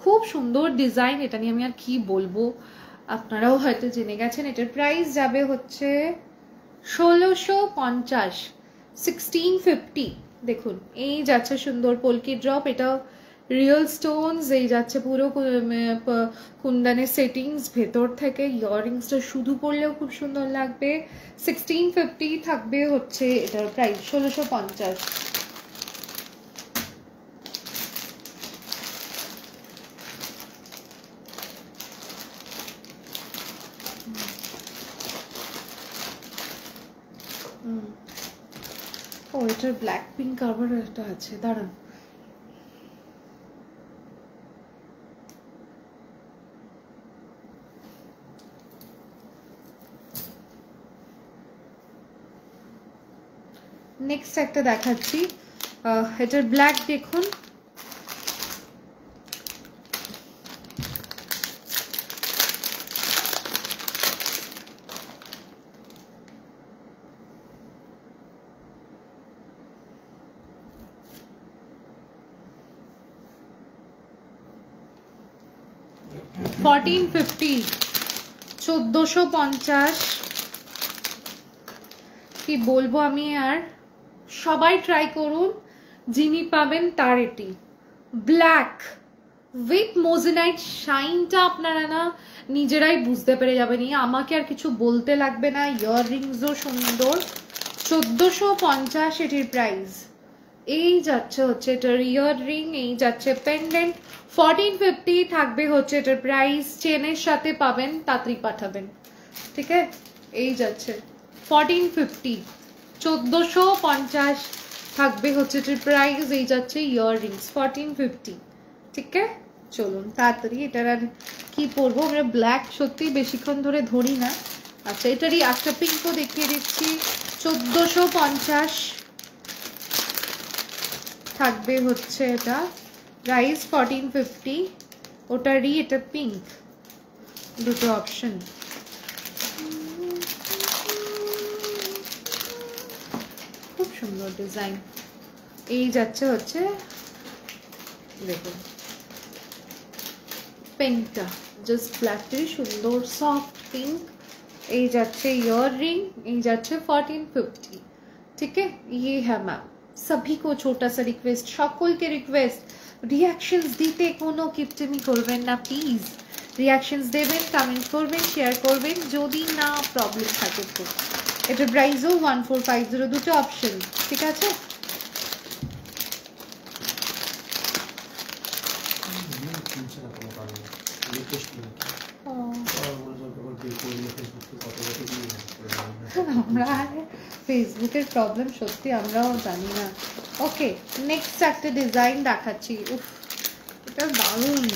খুব সুন্দর ডিজাইন। এটা নিয়ে আমি আর কি বলবো, আপনারাও হয়তো জেনে গেছেন। এটার প্রাইস যাবে হচ্ছে 1650, 1650। দেখুন এই যাচ্ছে সুন্দর পোলকি ড্রপ, এটা রিয়েল স্টোনস, এই যাচ্ছে পুরো কুন্দানের সেটিংস ভেতর থেকে। ইয়াররিংসটা শুধু পরলেও খুব সুন্দর লাগবে। 1650 থাকবে হচ্ছে এটার প্রাইস, 1650। ও এটার ব্ল্যাক পিঙ্ক আবার একটা আছে, দাঁড়ান। নেক্সট একটা দেখাচ্ছি, এটার ব্ল্যাক দেখুন, $1450, 1450। কি বলবো আমি আর, সবাই ট্রাই করুন, যিনি পাবেন তার এটি ব্ল্যাক উইথ মোজেনাইট শাইনটা আপনারা না নিজেরাই বুঝতে পেরে যাবেন, আমাকে আর কিছু বলতে লাগবে না। ইয়াররিংসও সুন্দর, 1450 এটির প্রাইস। এই যাচ্ছে হচ্ছে এটার ইয়াররিং, এই যাচ্ছে পেন্ডেন্ট, 1450 থাকবে হচ্ছে এটার প্রাইস। চেনের সাথে পাবেন, তাড়াতাড়ি পাঠাবেন, ঠিক আছে? এই যাচ্ছে 1450, 1450 থাকবে হচ্ছে এটার প্রাইস। এই যাচ্ছে ইয়াররিংস 1450, ঠিক আছে? চলুন তাড়াতাড়ি, এটার আর কি পরবো আমরা, ব্ল্যাক সত্যি বেশিক্ষণ ধরে ধরি না। আচ্ছা এটারই একটা পিঙ্কও দেখিয়ে দিচ্ছি, 1450 থাকবে হচ্ছে এটা প্রাইস, 1450। ওটারই এটা পিঙ্ক, দুটো অপশন। খুব সুন্দর ডিজাইন। এই যাচ্ছে হচ্ছে দেখুন পিঙ্কটা, জাস্ট ব্ল্যাকটাই সুন্দর সফট পিঙ্ক। এই যাচ্ছে ইয়ারरिंग, এই যাচ্ছে 1450, ठीक है? ये है मैम। सभी को छोटा सा रिक्वेस्ट, सकल के रिक्वेस्ट, रिएक्शंस दीते कोनो किप्टेमी करबेन ना प्लिज। रिएक्शंस देবেন, কমেন্ট করবেন, শেয়ার করবেন, যদি না প্রবলেম থাকে তো। এটার প্রাইসও 1450, দুটো অপশন, ঠিক আছে? আমরা ফেসবুকের প্রবলেম সত্যি আমরাও জানি না। ওকে নেক্সট একটা ডিজাইন দেখাচ্ছি, উফ এটা দারুণ।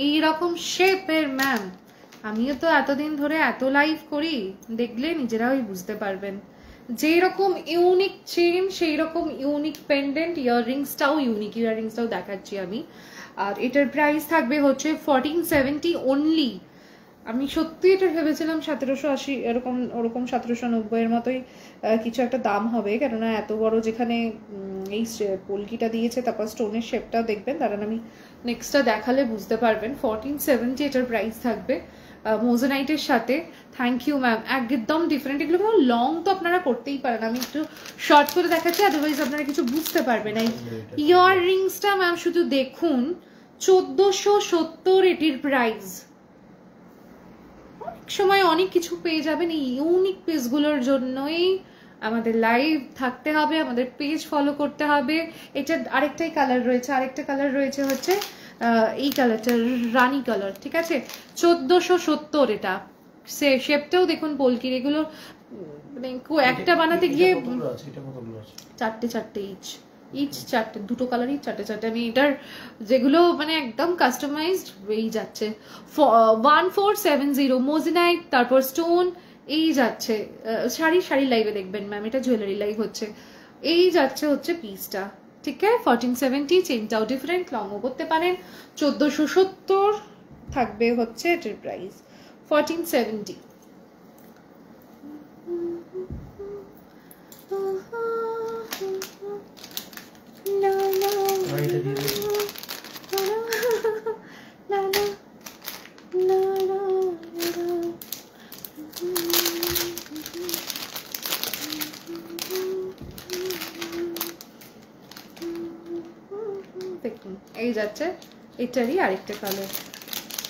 এইরকম শেপের ম্যাম, আমিও তো এতদিন ধরে এত লাইভ করি, দেখলে নিজেরাই বুঝতে পারবেন। যেই রকম ইউনিক চেন সেই রকম ইউনিক পেন্ডেন্ট, ইয়াররিংসটাও ইউনিক, ইয়াররিংসটাও দেখাচ্ছি আমি। আর এটার প্রাইস থাকবে হচ্ছে 1470 অনলি। আমি সত্যি এটা ভেবেছিলাম 1780 এরকম, ওরকম 1790 এর মতোই কিছু একটা দাম হবে, কেননা এত বড় যেখানে এই পলকিটা দিয়েছে, তারপর স্টোনের শেপটা দেখবেন, দাঁড়ান আমি নেক্সটটা দেখালে বুঝতে পারবেন। 1470 এটার প্রাইস থাকবে মোজেনাইটের সাথে। থ্যাংক ইউ ম্যাম, একদম ডিফারেন্ট। এগুলো কোনো লং তো আপনারা করতেই পারেন, আমি একটু শর্ট করে দেখাচ্ছি, আদারওয়াইজ আপনারা কিছু বুঝতে পারবেন না। ইয়াররিংসটা ম্যাম শুধু দেখুন, 1470 এটির প্রাইস, সময় অনেক কিছু পেয়ে যাবেন। এই ইউনিক পিসগুলোর জন্যই আমাদের লাইভ থাকতে হবে, আমাদের পেজ ফলো করতে হবে। এটা আরেকটাই কালার রয়েছে, আরেকটা কালার রয়েছে হচ্ছে এই কালারটা রানী কালার, ঠিক আছে? 1470 এটা। শেপটাও দেখুন পলকির, এগুলো মানে একটা বানাতে গিয়ে চারটে চারটে ইচ চারটে, দুটো কালারই চারটে চারটে। আমি এটার যেগুলো মানে একদম কাস্টমাইজড এই যাচ্ছে 1470 মোজেনাইট, তারপর স্টোন এই যাচ্ছে। শাড়ি লাইভে দেখবেন ম্যাম, এটা জুয়েলারি লাইভ হচ্ছে। এই যাচ্ছে হচ্ছে পিসটা, ঠিক আছে? 1470, চেনটাও ডিফারেন্ট, লংও করতে পারেন। 1470 থাকবে হচ্ছে এটার প্রাইস 1470। দেখুন এই যাচ্ছে, এটারই আরেকটা কালার,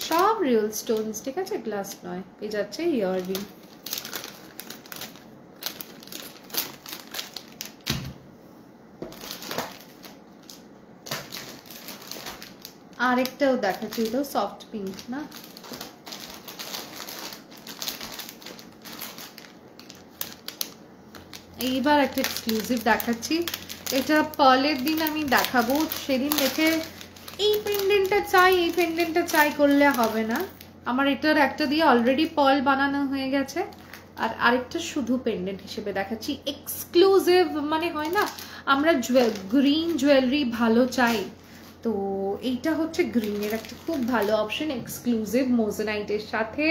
সব রিয়েল স্টোনস, ঠিক আছে? গ্লাস নয়। এই যাচ্ছে ইয়াররিং। আরেকটাও দেখাচ্ছিল সফট পিঙ্ক না, এইবার একটা এক্সক্লুসিভ দেখাচ্ছি। এটা পার্লের দিন আমি দেখাবো, সেদিন দেখে এই পেন্ডেন্টটা চাই এই পেন্ডেন্টটা চাই করলে হবে না। আমার এটার একটা দিয়ে অলরেডি পার্ল বানানো হয়ে গেছে, আর আরেকটা শুধু পেন্ডেন্ট হিসেবে দেখাচ্ছি এক্সক্লুসিভ। মানে হয় না আমরা গ্রিন জুয়েলারি ভালো চাই, তো এইটা হচ্ছে গ্রিনের একটা খুব ভালো অপশন, এক্সক্লুসিভ মোজেনাইটের সাথে।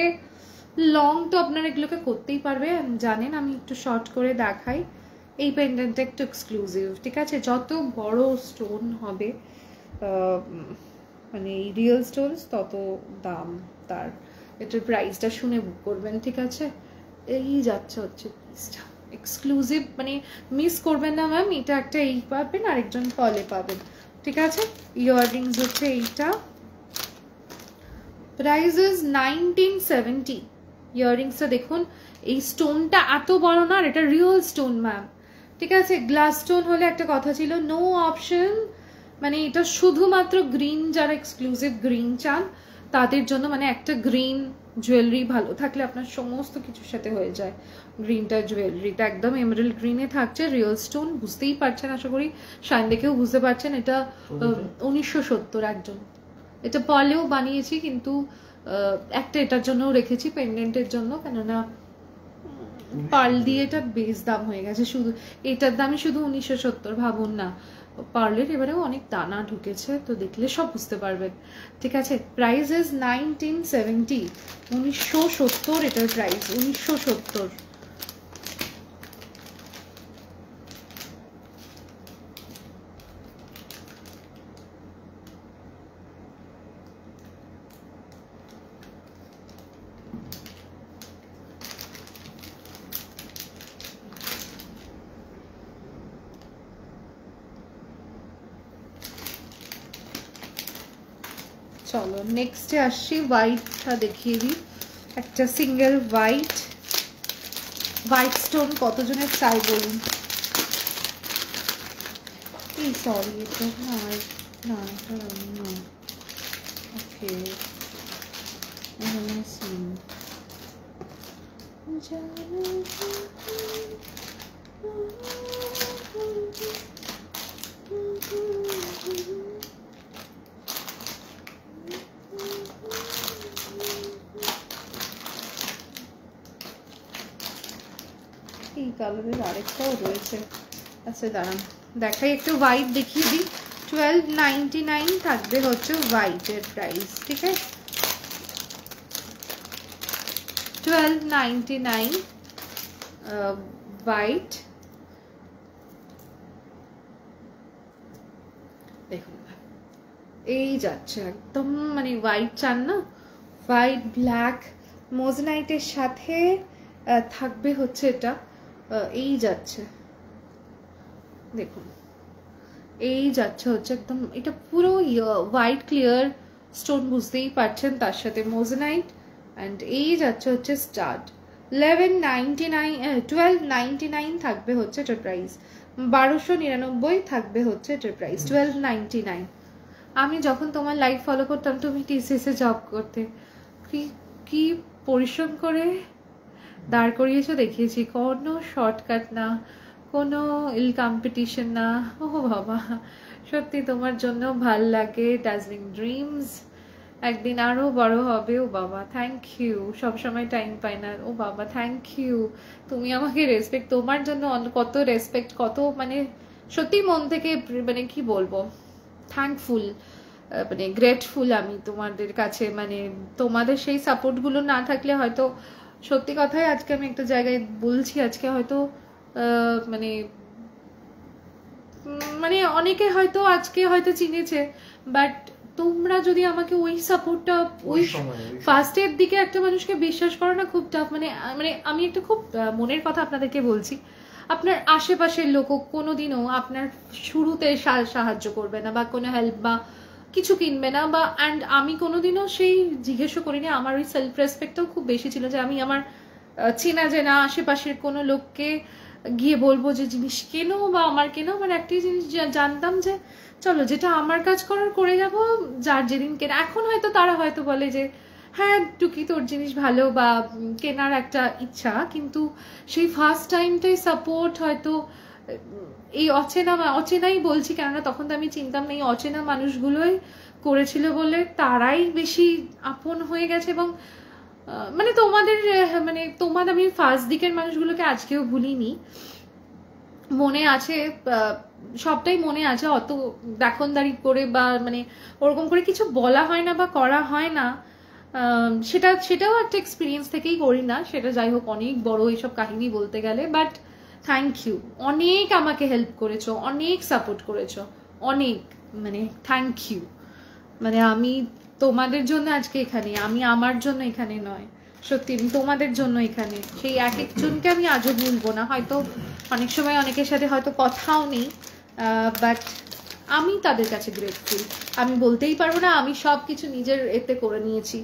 লং তো আপনারা এগুলোকে করতেই পারবে, জানেন। আমি একটু শর্ট করে দেখাই। এই পেন্ডেন্টটা একটু এক্সক্লুসিভ, ঠিক আছে? যত বড় স্টোন হবে মানে এই রিয়েল স্টোনস তত দাম তার। এটার প্রাইসটা শুনে বুক করবেন, ঠিক আছে? এই যাচ্ছে হচ্ছে পিসটা এক্সক্লুসিভ, মানে মিস করবেন না ম্যাম। এটা একটা এই পাবেন, আরেকজন পলে পাবেন, ঠিক আছে? ইয়াররিংস হচ্ছে এইটা, প্রাইস ইজ 1970। ইয়াররিংসটা দেখুন, এই স্টোনটা এত বড় না, আর এটা রিয়েল স্টোন ম্যাম, ঠিক আছে? গ্লাস স্টোন হলে একটা কথা ছিল, নো অপশন। মানে এটা শুধুমাত্র গ্রিন, যারা এক্সক্লুসিভ গ্রিন চান তাদের জন্য। মানে একটা গ্রিন জুয়েলারি ভালো থাকলে আপনার সমস্ত কিছুর সাথে হয়ে যায়। গ্রিনটা জুয়েলারিটা একদম এমারেল্ড গ্রিনে থাকছে, রিয়েল স্টোন, বুঝতেই পারছেন আশা করি, শাইন দেখেও বুঝতে পারছেন। এটা 1970 একজন। এটা পলেও বানিয়েছি, কিন্তু একটা এটার জন্য রেখেছি পেন্ডেন্টের জন্য, কেননা পার্ল দিয়ে এটা বেশ দাম হয়ে গেছে। শুধু এটার দামই শুধু 1970, ভাবুন না। পার্লের এবারেও অনেক দানা ঢুকেছে, তো দেখলে সব বুঝতে পারবেন, ঠিক আছে? প্রাইস ইজ 1970, 1970 এটার প্রাইস, 1970। চলো নেক্সটে আসছি, হোয়াইটটা দেখিয়ে দিই। একটা সিঙ্গেল হোয়াইট স্টোন কতজনের চাই বলুন? এই সরি, এটা না না, এটা না। ওকে, এই কালারের আরেকটাও রয়েছে, আচ্ছা দাঁড়ান দেখাই, একটু হোয়াইট দেখিয়ে দিই। 1299 থাকবে হচ্ছে হোয়াইটের প্রাইস, ঠিক আছে? 1299 হোয়াইট। দেখুন এই যাচ্ছে একদম, মানে হোয়াইট চান না, হোয়াইট ব্ল্যাক মোজনাইটের সাথে থাকবে হচ্ছে এটা। এই যাচ্ছে দেখুন, এই যাচ্ছে হচ্ছে একদম, এটা পুরো হোয়াইট ক্লিয়ার স্টোন, বুঝতেই পারছেন, তার সাথে মোজনাইট অ্যান্ড এই যাচ্ছে হচ্ছে স্টার্ট 1299 থাকবে হচ্ছে এটার প্রাইস, 1299 থাকবে হচ্ছে এটার প্রাইস, 1299। আমি যখন তোমার লাইভ ফলো করতাম তুমি টিসিএসে জব করতে, কি কি পরিশ্রম করে দাঁড় করিয়েছো দেখিয়েছি, কোনো শর্টকাট না, কোনো কম্পিটিশন না। ও বাবা সত্যি তোমার জন্য ভাল লাগে, ডার্জিলিং ড্রিমস একদিন আরো বড় হবে। ও বাবা থ্যাংক ইউ, সবসময় টাইম পাই না। ও বাবা থ্যাংক ইউ, তুমি আমাকে রেসপেক্ট, তোমার জন্য কত রেসপেক্ট, কত মানে সত্যি মন থেকে মানে কি বলবো, থ্যাঙ্কফুল, মানে গ্রেটফুল আমি তোমাদের কাছে। মানে তোমাদের সেই সাপোর্টগুলো না থাকলে হয়তো, সত্যি কথাই আজকে আমি একটা জায়গায় বলছি, আজকে হয়তো মানে মানে অনেকে হয়তো আজকে হয়তো চিনেছে, বাট তোমরা যদি আমাকে ওই সাপোর্টটা, ওই ফার্স্টের দিকে একটা মানুষকে বিশ্বাস করো না, খুব টাফ। মানে মানে আমি একটা খুব মনের কথা আপনাদেরকে বলছি, আপনার আশেপাশের লোকও কোনোদিনও আপনার শুরুতে সাহায্য করবে না, বা কোনো হেল্প বা কিছু কিনবে না, বা অ্যান্ড আমি কোনোদিনও সেই জিজ্ঞেসও করিনি। আমার ওই সেলফ রেসপেক্টটাও খুব বেশি ছিল যে আমি আমার চেনা জেনা আশেপাশের কোনো লোককে গিয়ে বলবো যে জিনিস কেনো বা আমার কেনো। মানে একটি জিনিস জানতাম যে চলো যেটা আমার কাজ করার করে যাব, যার যেদিন কেনা। এখন হয়তো তারা হয়তো বলে যে হ্যাঁ টুকি তোর জিনিস ভালো বা কেনার একটা ইচ্ছা, কিন্তু সেই ফার্স্ট টাইমটাই সাপোর্ট হয়তো এই অচেনাই বলছি, কেননা তখন তো আমি চিনতাম না, এই অচেনা মানুষগুলোই করেছিল বলে তারাই বেশি আপন হয়ে গেছে। এবং মানে তোমাদের আমি ফার্স্ট দিকের মানুষগুলোকে আজকেও ভুলিনি, মনে আছে, সবটাই মনে আছে। অত দেখনদারি করে বা মানে ওরকম করে কিছু বলা হয় না বা করা হয় না, সেটাও একটা এক্সপিরিয়েন্স থেকেই করি না। সেটা যাই হোক, অনেক বড় এইসব কাহিনী বলতে গেলে। বাট থ্যাংক ইউ, অনেক আমাকে হেল্প করেছো, অনেক সাপোর্ট করেছো, অনেক, মানে থ্যাংক ইউ। মানে আমি তোমাদের জন্য আজকে এখানে, আমি আমার জন্য এখানে নয়, সত্যি আমি তোমাদের জন্য এখানে। সেই এক একজনকে আমি আজও ভুলবো না। হয়তো অনেক সময় অনেকের সাথে হয়তো কথাও নেই, বাট আমি তাদের কাছে গ্রেটফুল। আমি বলতেই পারবো না আমি সব কিছু নিজের এতে করে নিয়েছি।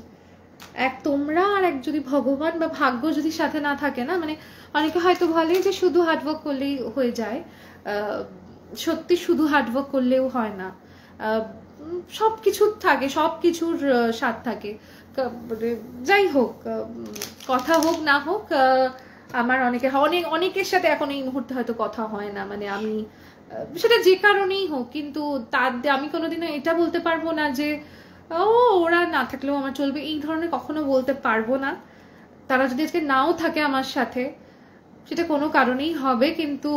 এক তোমরা আর এক যদি ভগবান বা ভাগ্য যদি সাথে না থাকে না, মানে অনেকে হয়তো বলে যে শুধু হার্ডওয়ার্ক করলেই হয়ে যায়, সত্যি শুধু হার্ডওয়ার্ক করলেও হয় না, সব কিছুর থাকে, সব কিছুর স্বাদ থাকে। যাই হোক, কথা হোক না হোক, আমার অনেকের সাথে এখন এই মুহূর্তে হয়তো কথা হয় না, মানে আমি সেটা যে কারণেই হোক, কিন্তু আমি কোনোদিনও এটা বলতে পারবো না যে ওরা না থাকলেও আমার চলবে, এই ধরনের কখনো বলতে পারবো না। তারা যদি আজকে নাও থাকে আমার সাথে, সেটা কোনো কারণেই হবে, কিন্তু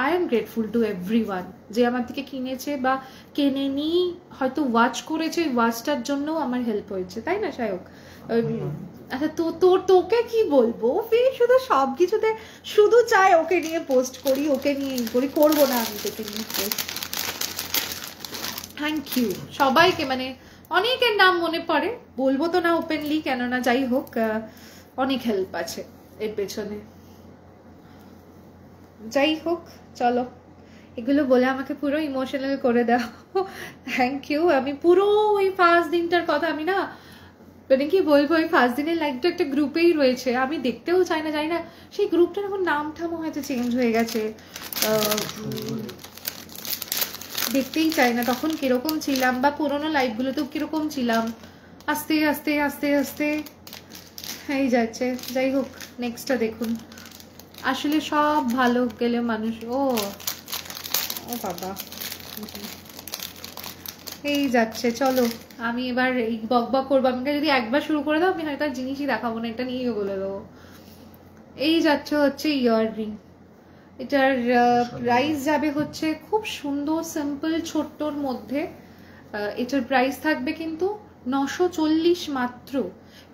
I am grateful to everyone যে আমার থেকে কিনেছে বা কেনেনি, হয়তো ওয়াচ করেছে, ওয়াচটার জন্য আমার হেল্প হয়েছে, তাই না সায়ক? আচ্ছা তোকে কি বলবো, শুধু সব কিছুতে শুধু চাই ওকে নিয়ে পোস্ট করি, ওকে নিয়ে করি, করবো না আমি তোকে নিয়ে পোস্ট। থ্যাংক ইউ সবাইকে, মানে অনেকের নাম মনে পড়ে, বলবো তো না ওপেনলি, কেননা যাই হোক অনেক হেল্প আছে এর পেছনে। যাই হোক চলো, এগুলো বলে আমাকে পুরো ইমোশনাল করে দাও, থ্যাংক ইউ। আমি পুরো ওই ফার্স্ট দিনটার কথা, আমি না মানে কি বলবো, ওই ফার্স্ট দিনের লাইফটা একটা গ্রুপেই রয়েছে, আমি দেখতেও চাই না, জানি না সেই গ্রুপটার এখন নাম ঠামও হয়তো চেঞ্জ হয়ে গেছে, দেখতেই চাই না তখন কিরকম ছিলাম, বা পুরোনো লাইফগুলোতেও কিরকম ছিলাম, আস্তে আস্তে আস্তে আস্তে এই যাচ্ছে। যাই হোক নেক্সটটা দেখুন, আসলে সব ভালো গেলে মানুষ ও বাবা এই যাচ্ছে। চলো আমি এবার এই বকবক করবো, আমাকে যদি একবার শুরু করে দাও আমি হয়তো আর জিনিসই দেখাবো না, এটা নিয়েই বলে দেবো। এই যাচ্ছে হচ্ছে ইয়াররিং, এটার প্রাইস যাবে হচ্ছে খুব সুন্দর সিম্পল ছোট্টর মধ্যে, এটার প্রাইস থাকবে কিন্তু 940 মাত্র।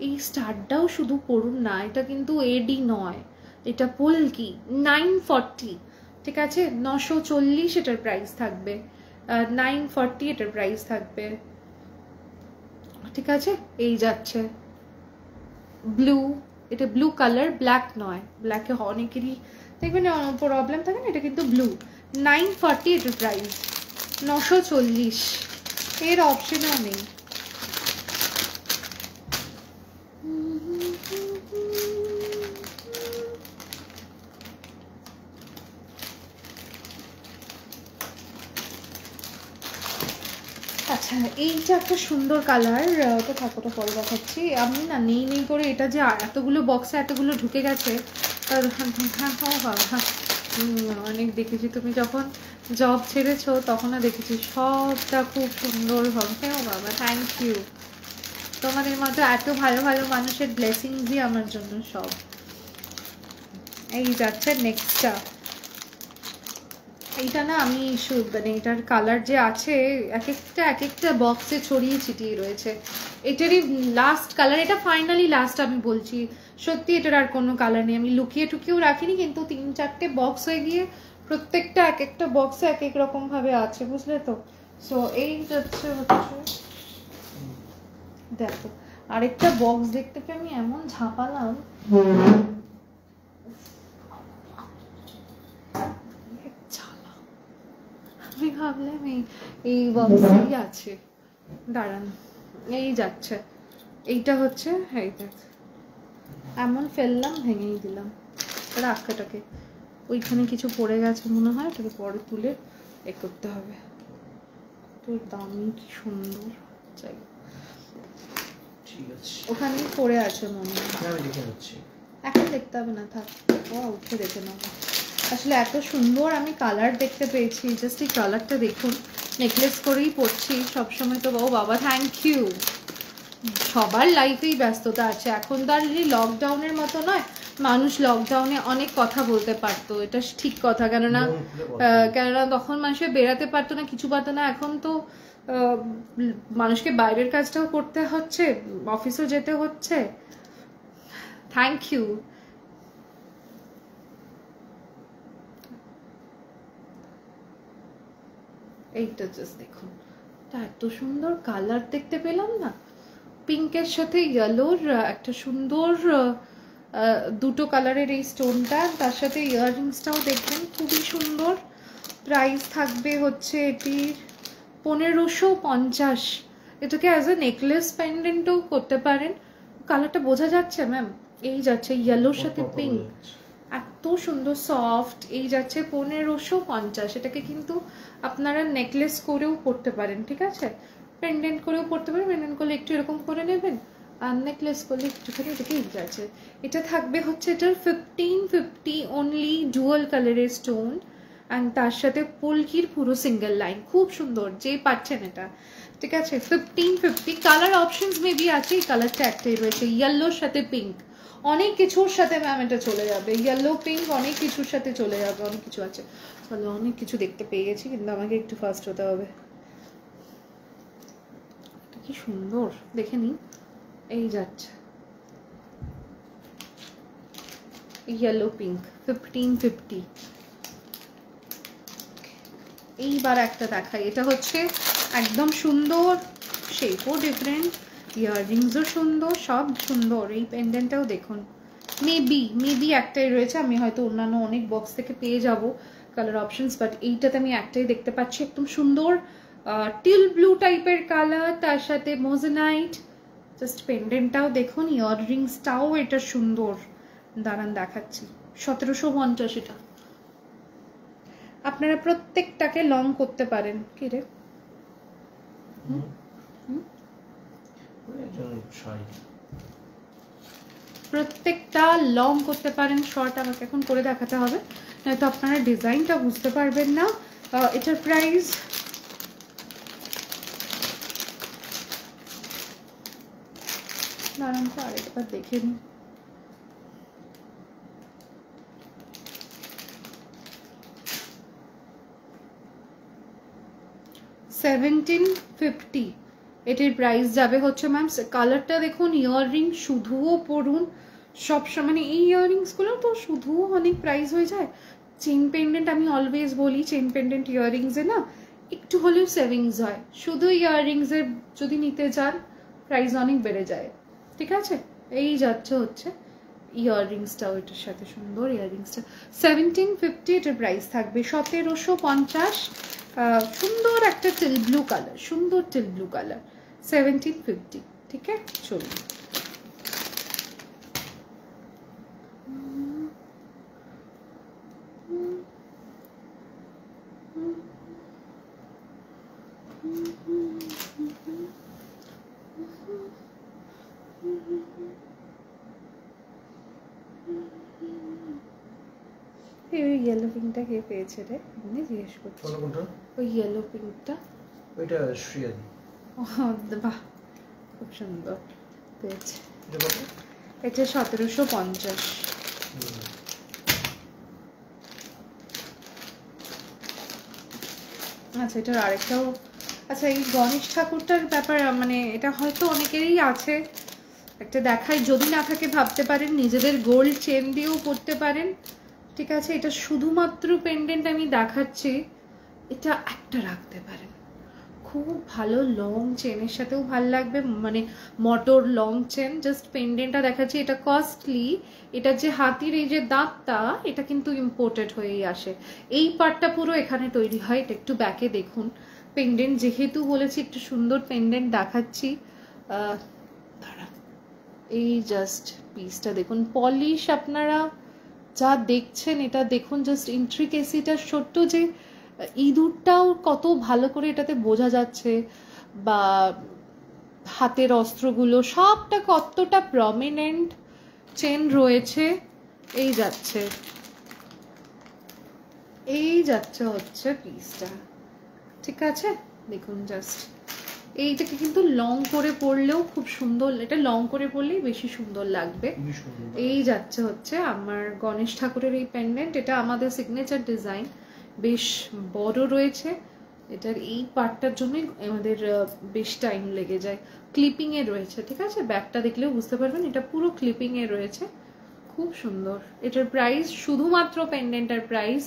এই স্টারটাও শুধু পড়ুন না, এটা কিন্তু এডি নয়, এটা পোলকি, 940, ঠিক আছে? 940 এটার প্রাইস থাকবে, 940 এটার প্রাইস থাকবে, ঠিক আছে? এই যাচ্ছে ব্লু, এটা ব্লু কালার, ব্ল্যাক নয়, ব্ল্যাকে অনেকেরই দেখবেন প্রবলেম থাকে না, এটা কিন্তু ব্লু, 940 এটার প্রাইস, 940, এর অপশনও নেই। আচ্ছা এইটা একটা সুন্দর কালার, ওটা থাকোটা পরে দেখাচ্ছি। আমি না নেই করে এটা যে এতগুলো বক্সে এতগুলো ঢুকে গেছে, অনেক দেখেছি তুমি যখন জব ছেড়েছো তখনও দেখেছি, সবটা খুব সুন্দর হবে। ও বাবা থ্যাংক ইউ, তোমাদের মতো এত ভালো ভালো মানুষের ব্লেসিংসই আমার জন্য সব। এই যাচ্ছে নেক্সটটা, এইটা না আমি মানে এটার কালার যে আছে এক একটা বক্সে ছড়িয়ে ছিটিয়ে রয়েছে। এটারই লাস্ট কালার, এটা ফাইনালি লাস্ট আমি বলছি, সত্যি এটার আর কোনো কালার নেই। আমি লুকিয়ে টুকিয়েও রাখিনি, কিন্তু 3-4টে বক্স হয়ে গিয়ে প্রত্যেকটা এক একটা বক্সে এক এক রকম ভাবে আছে, বুঝলে তো। সো এই হচ্ছে দেখো আরেকটা বক্স দেখতে পেয়ে আমি এমন ঝাঁপালাম, আমি ভাবলাম এই বক্সেই আছে, দাঁড়ান এই যাচ্ছে। এইটা হচ্ছে এই দেখ, এমন ফেললাম ভেঙেই দিলাম রাখাটাকে, ওইখানে কিছু পড়ে গেছে মনে হয়, ওটাকে পরে তুলে এ করতে হবে। তোর দামি কি সুন্দর, চাই ঠিক আছে ওখানেই পড়ে আছে মনে হয়, আমি দেখে নিচ্ছি। এখন দেখতে হবে না, থাক উঠে দেখে নেবো। আসলে এত সুন্দর আমি কালার দেখতে পেয়েছি, জাস্ট এই কালারটা দেখুন। নেকলেস করেই পরছি সবসময় তো। ও বাবা থ্যাংক ইউ। সবার লাইফেই ব্যস্ততা আছে এখন, তো আর লকডাউনের মতো নয়, মানুষ লকডাউনে অনেক কথা বলতে পারতো, এটা ঠিক কথা। কেননা তখন মানুষের বেরাতে পারতো না, কিছু পারতো না। এখন তো মানুষকে বাইরের কাজটাও করতে হচ্ছে, অফিসেও যেতে হচ্ছে। Thank you. এইটা জাস্ট দেখুন, এত সুন্দর কালার দেখতে পেলাম না, পিঙ্কের সাথে ইয়েলোর একটা সুন্দর দুটো কালারের এই স্টোনটা, তার সাথে ইয়াররিংসটাও দেখবেন খুবই সুন্দর। প্রাইস থাকবে হচ্ছে এটির 1550। এটাকে অ্যাজ এ নেকলেস পেন্ডেন্টও করতে পারেন। কালারটা বোঝা যাচ্ছে ম্যাম? এই যাচ্ছে ইয়েলোর সাথে পিঙ্ক, এত সুন্দর সফট। এই যাচ্ছে 1550। এটাকে কিন্তু আপনারা নেকলেস করেও পরতে পারেন, ঠিক আছে, পেন্ডেন্ট করেও পরতে পারেন। পেন্ডেন্ট করলে একটু এরকম করে নেবেন, আর নেকলেস করলে একটুখানি এটাকে যাচ্ছে। এটা থাকবে হচ্ছে এটার 1550 অনলি, ডুয়াল কালারের স্টোন, অ্যান্ড তার সাথে পুলকির পুরো সিঙ্গেল লাইন, খুব সুন্দর। যে পাচ্ছেন এটা, ঠিক আছে, 1550। কালার অপশনস মেবি আছে, এই কালারটা একটাই রয়েছে, ইয়েলোর সাথে পিঙ্ক। অনেক কিছুর সাথে ম্যাম এটা চলে যাবে, ইয়েলো পিঙ্ক অনেক কিছুর সাথে চলে যাবে, অনেক কিছু আছে। চলো অনেক কিছু দেখতে পেয়ে গেছি, কিন্তু আমাকে একটু ফাস্ট হতে হবে। কি সুন্দর দেখে নি, এই যাচ্ছে ইয়েলো পিঙ্ক 1550। এইবার একটা দেখাই, এটা হচ্ছে একদম সুন্দর, শেপও ডিফারেন্ট, ইয়াররিংসও সুন্দর, সব সুন্দর। এই পেন্ডেন্টটাও দেখুন, মেবি একটাই রয়েছে, আমি হয়তো অন্যান্য অনেক বক্স থেকে পেয়ে যাব কালার অপশনস, বাট এইটাতে আমি একটাই দেখতে পাচ্ছি। একদম সুন্দর টিল ব্লু টাইপের কালার, তার সাথে মোজেনাইট। জাস্ট পেন্ডেন্টটাও দেখুন, ইয়াররিংসটাও এটা সুন্দর। দাঁড়ান দেখাচ্ছি, 1750 এটা। আপনারা প্রত্যেকটাকে লং করতে পারেন। কি রে, প্রত্যেকটা লং করতে পারেন, শর্ট আমাকে এখন করে দেখাতে হবে, নয়তো আপনারা ডিজাইনটা বুঝতে পারবেন না। এটার প্রাইস দাঁড়ান তো আরেকবার দেখে নিই। $1750 এটির প্রাইস যাবে হচ্ছে ম্যাম। কালারটা দেখুন, ইয়াররিং শুধুও পরুন সবসময়, মানে এই ইয়াররিংসগুলো তো শুধুও অনেক প্রাইস হয়ে যায়। চেন পেন্ডেন্ট আমি অলওয়েজ বলি, চেন পেন্ডেন্ট ইয়াররিংসে না একটু হলেও সেভিংস হয়, শুধু ইয়াররিংসের যদি নিতে যান প্রাইস অনেক বেড়ে যায়, ঠিক আছে। এই যাচ্ছে হচ্ছে ইয়াররিংসটাও এটার সাথে সুন্দর, ইয়াররিংসটা 1750 এটার প্রাইস থাকবে। 1750, সুন্দর একটা টিল ব্লু কালার, সুন্দর টিল ব্লু কালার, 1750, ঠিক আছে। চলুন এই ইয়েলো পিঙ্কটা কে পেয়েছে রে, আমি জিজ্ঞেস করছি। কোনটা? ওই ইয়েলো পিঙ্কটা। ওইটা শ্রিয়াদি। বাহ, খুব সুন্দর পেয়েছে। এটা কত? এটা 1750। আচ্ছা, এটার আরেকটাও। আচ্ছা, এই গণেশ ঠাকুরটার ব্যাপার মানে এটা হয়তো অনেকেরই আছে, একটা দেখাই, যদি না থাকে ভাবতে পারেন নিজেদের গোল্ড চেন দিয়েও পরতে পারেন। ঠিক আছে, এটা শুধুমাত্র পেন্ডেন্ট আমি দেখাচ্ছি, এটা একটা রাখতে পারেন, খুব ভালো লং চেনের সাথেও ভাল লাগবে, মানে মোটর লং চেন। জাস্ট পেন্ডেন্টটা দেখাচ্ছি, এটা কস্টলি। এটা যে হাতির এই যে দাঁতটা, এটা কিন্তু ইম্পোর্টেড হয়েই আসে। এই পার্টটা পুরো এখানে তৈরি হয়, এটা একটু ব্যাকে দেখুন। পেন্ডেন্ট যেহেতু বলেছি একটু সুন্দর পেন্ডেন্ট দেখাচ্ছি, দাঁড়া, এই জাস্ট পিসটা দেখুন, পলিশ আপনারা যা দেখছেন এটা দেখুন, জাস্ট ইন্ট্রিকেসিটা, ছোট্ট যে ইঁদুরটাও কত ভালো করে এটাতে বোঝা যাচ্ছে, বা হাতের অস্ত্রগুলো সবটা কতটা প্রমিনেন্ট চেন রয়েছে। এই যাচ্ছে হচ্ছে পিসটা, ঠিক আছে দেখুন। জাস্ট এইটাকে কিন্তু লং করে পরলেও খুব সুন্দর, এটা লং করে পরলেই বেশি সুন্দর লাগবে। এই যাচ্ছে হচ্ছে আমার গণেশ ঠাকুরের এই পেন্ডেন্ট, এটা আমাদের সিগনেচার ডিজাইন, বেশ বড় রয়েছে। এটার এই পার্টটার জন্যই আমাদের বেশ টাইম লেগে যায়। ক্লিপিং এ রয়েছে, ঠিক আছে, ব্যাকটা দেখলেও বুঝতে পারবেন এটা পুরো ক্লিপিং এ রয়েছে, খুব সুন্দর। এটার প্রাইস শুধুমাত্র পেন্ডেন্টের প্রাইস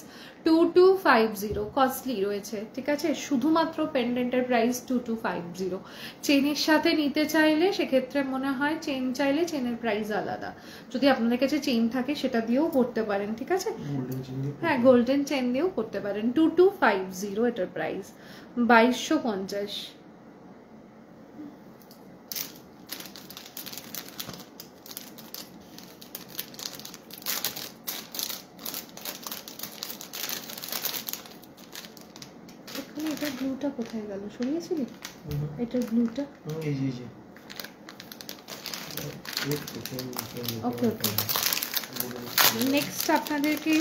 2250, কস্টলি রয়েছে, ঠিক আছে, শুধুমাত্র পেন্ডেন্টের প্রাইস 2250। চেনের সাথে নিতে চাইলে সেক্ষেত্রে মনে হয় চেন চাইলে চেনের প্রাইস আলাদা, যদি আপনাদের কাছে চেন থাকে সেটা দিয়েও করতে পারেন, ঠিক আছে। হ্যাঁ, গোল্ডেন চেন দিয়েও করতে পারেন। 2250 এটার প্রাইস, 2250। এটার ব্লুটা কোথায় গেল, সরিয়েছিলি? এটার ব্লুটা ওকে ওকে। নেক্সট আপনাদেরকে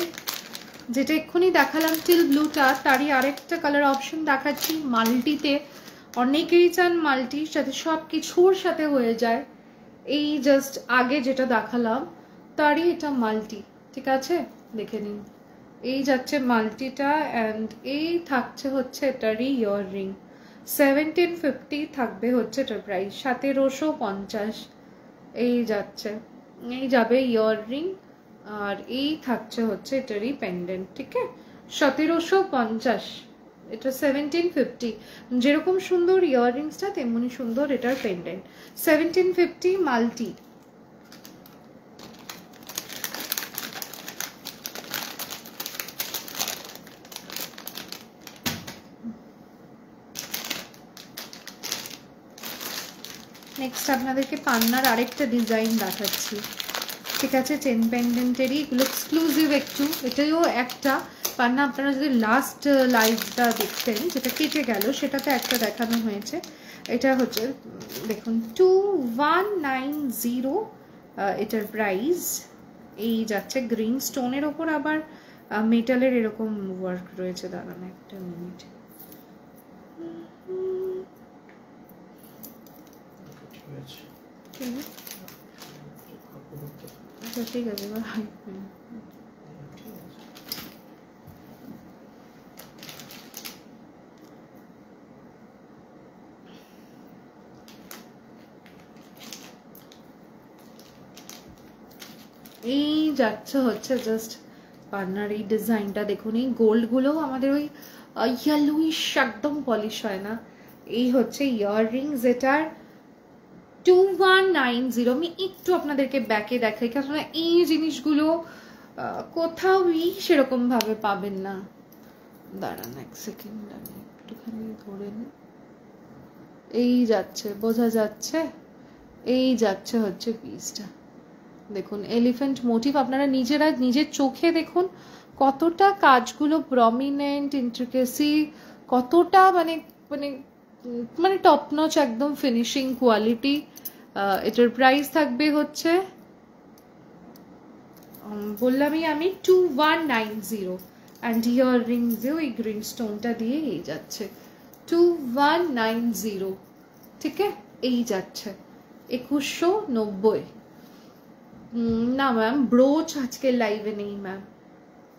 যেটা এক্ষুনি দেখালাম টিল ব্লুটা, তারই আরেকটা কালার অপশন দেখাচ্ছি মাল্টিতে। অনেকেই চান মাল্টি সাথে সব কিছুর সাথে হয়ে যায়। এই জাস্ট আগে যেটা দেখালাম তারই এটা মাল্টি, ঠিক আছে, দেখে নিন। এই যাচ্ছে মাল্টিটা, অ্যান্ড এই থাকছে হচ্ছে এটারই ইয়াররিং, 1750 থাকবে হচ্ছে এটার প্রাইস, 1750। এই যাচ্ছে, এই যাবে ইয়াররিং, আর এই থাকছে হচ্ছে এটারই পেন্ডেন্ট, ঠিক আছে, 1750। এটা 1750। যেরকম সুন্দর ইয়াররিংসটা তেমনি সুন্দর এটার পেন্ডেন্ট, 1750 মাল্টি। নেক্সট আপনাদেরকে পান্নার আরেকটা ডিজাইন দেখাচ্ছি, ঠিক আছে, চেন পেন্ডেন্টেরই, এগুলো এক্সক্লুসিভ একটু। এটাও একটা পান্না, আপনারা যদি লাস্ট লাইভটা দেখতেন যেটা কেটে গেল সেটাতে একটা দেখানো হয়েছে। এটা হচ্ছে দেখুন 2190 এটার প্রাইস। এই যাচ্ছে গ্রিন স্টোনের ওপর আবার মেটালের এরকম ওয়ার্ক রয়েছে। দাঁড়ান একটা মিনিট, আচ্ছা ঠিক আছে। এই যাচ্ছে হচ্ছে জাস্ট পান্নার এই ডিজাইনটা দেখুন। এই গোল্ডগুলোও আমাদের ওই ইয়েলোইশ একদম পলিশ হয় না। এই হচ্ছে ইয়াররিংস, এটার 2190। আমি একটু আপনাদেরকে ব্যাকে দেখাই, কারণ এই জিনিসগুলো কোথাওই সেরকম ভাবে পাবেন না। দাঁড়ান এক সেকেন্ড, আমি একটুখানি ধরে নিই। এই যাচ্ছে, বোঝা যাচ্ছে, এই যাচ্ছে হচ্ছে পিসটা দেখুন, এলিফ্যান্ট মোটিভ। আপনারা নিজেরা নিজের চোখে দেখুন কতটা কাজগুলো প্রমিনেন্ট, ইন্ট্রিকেসি কতটা, মানে মানে মানে টপ নচ একদম ফিনিশিং কোয়ালিটি। এটার প্রাইস থাকবে হচ্ছে বললামই আমি 2190 অ্যান্ড ইয়াররিংসেও এই গ্রিন স্টোনটা দিয়ে এই যাচ্ছে 2190, ঠিক আছে, এই যাচ্ছে 2190। না ম্যাম, ব্রোচ আজকে লাইভে নেই ম্যাম।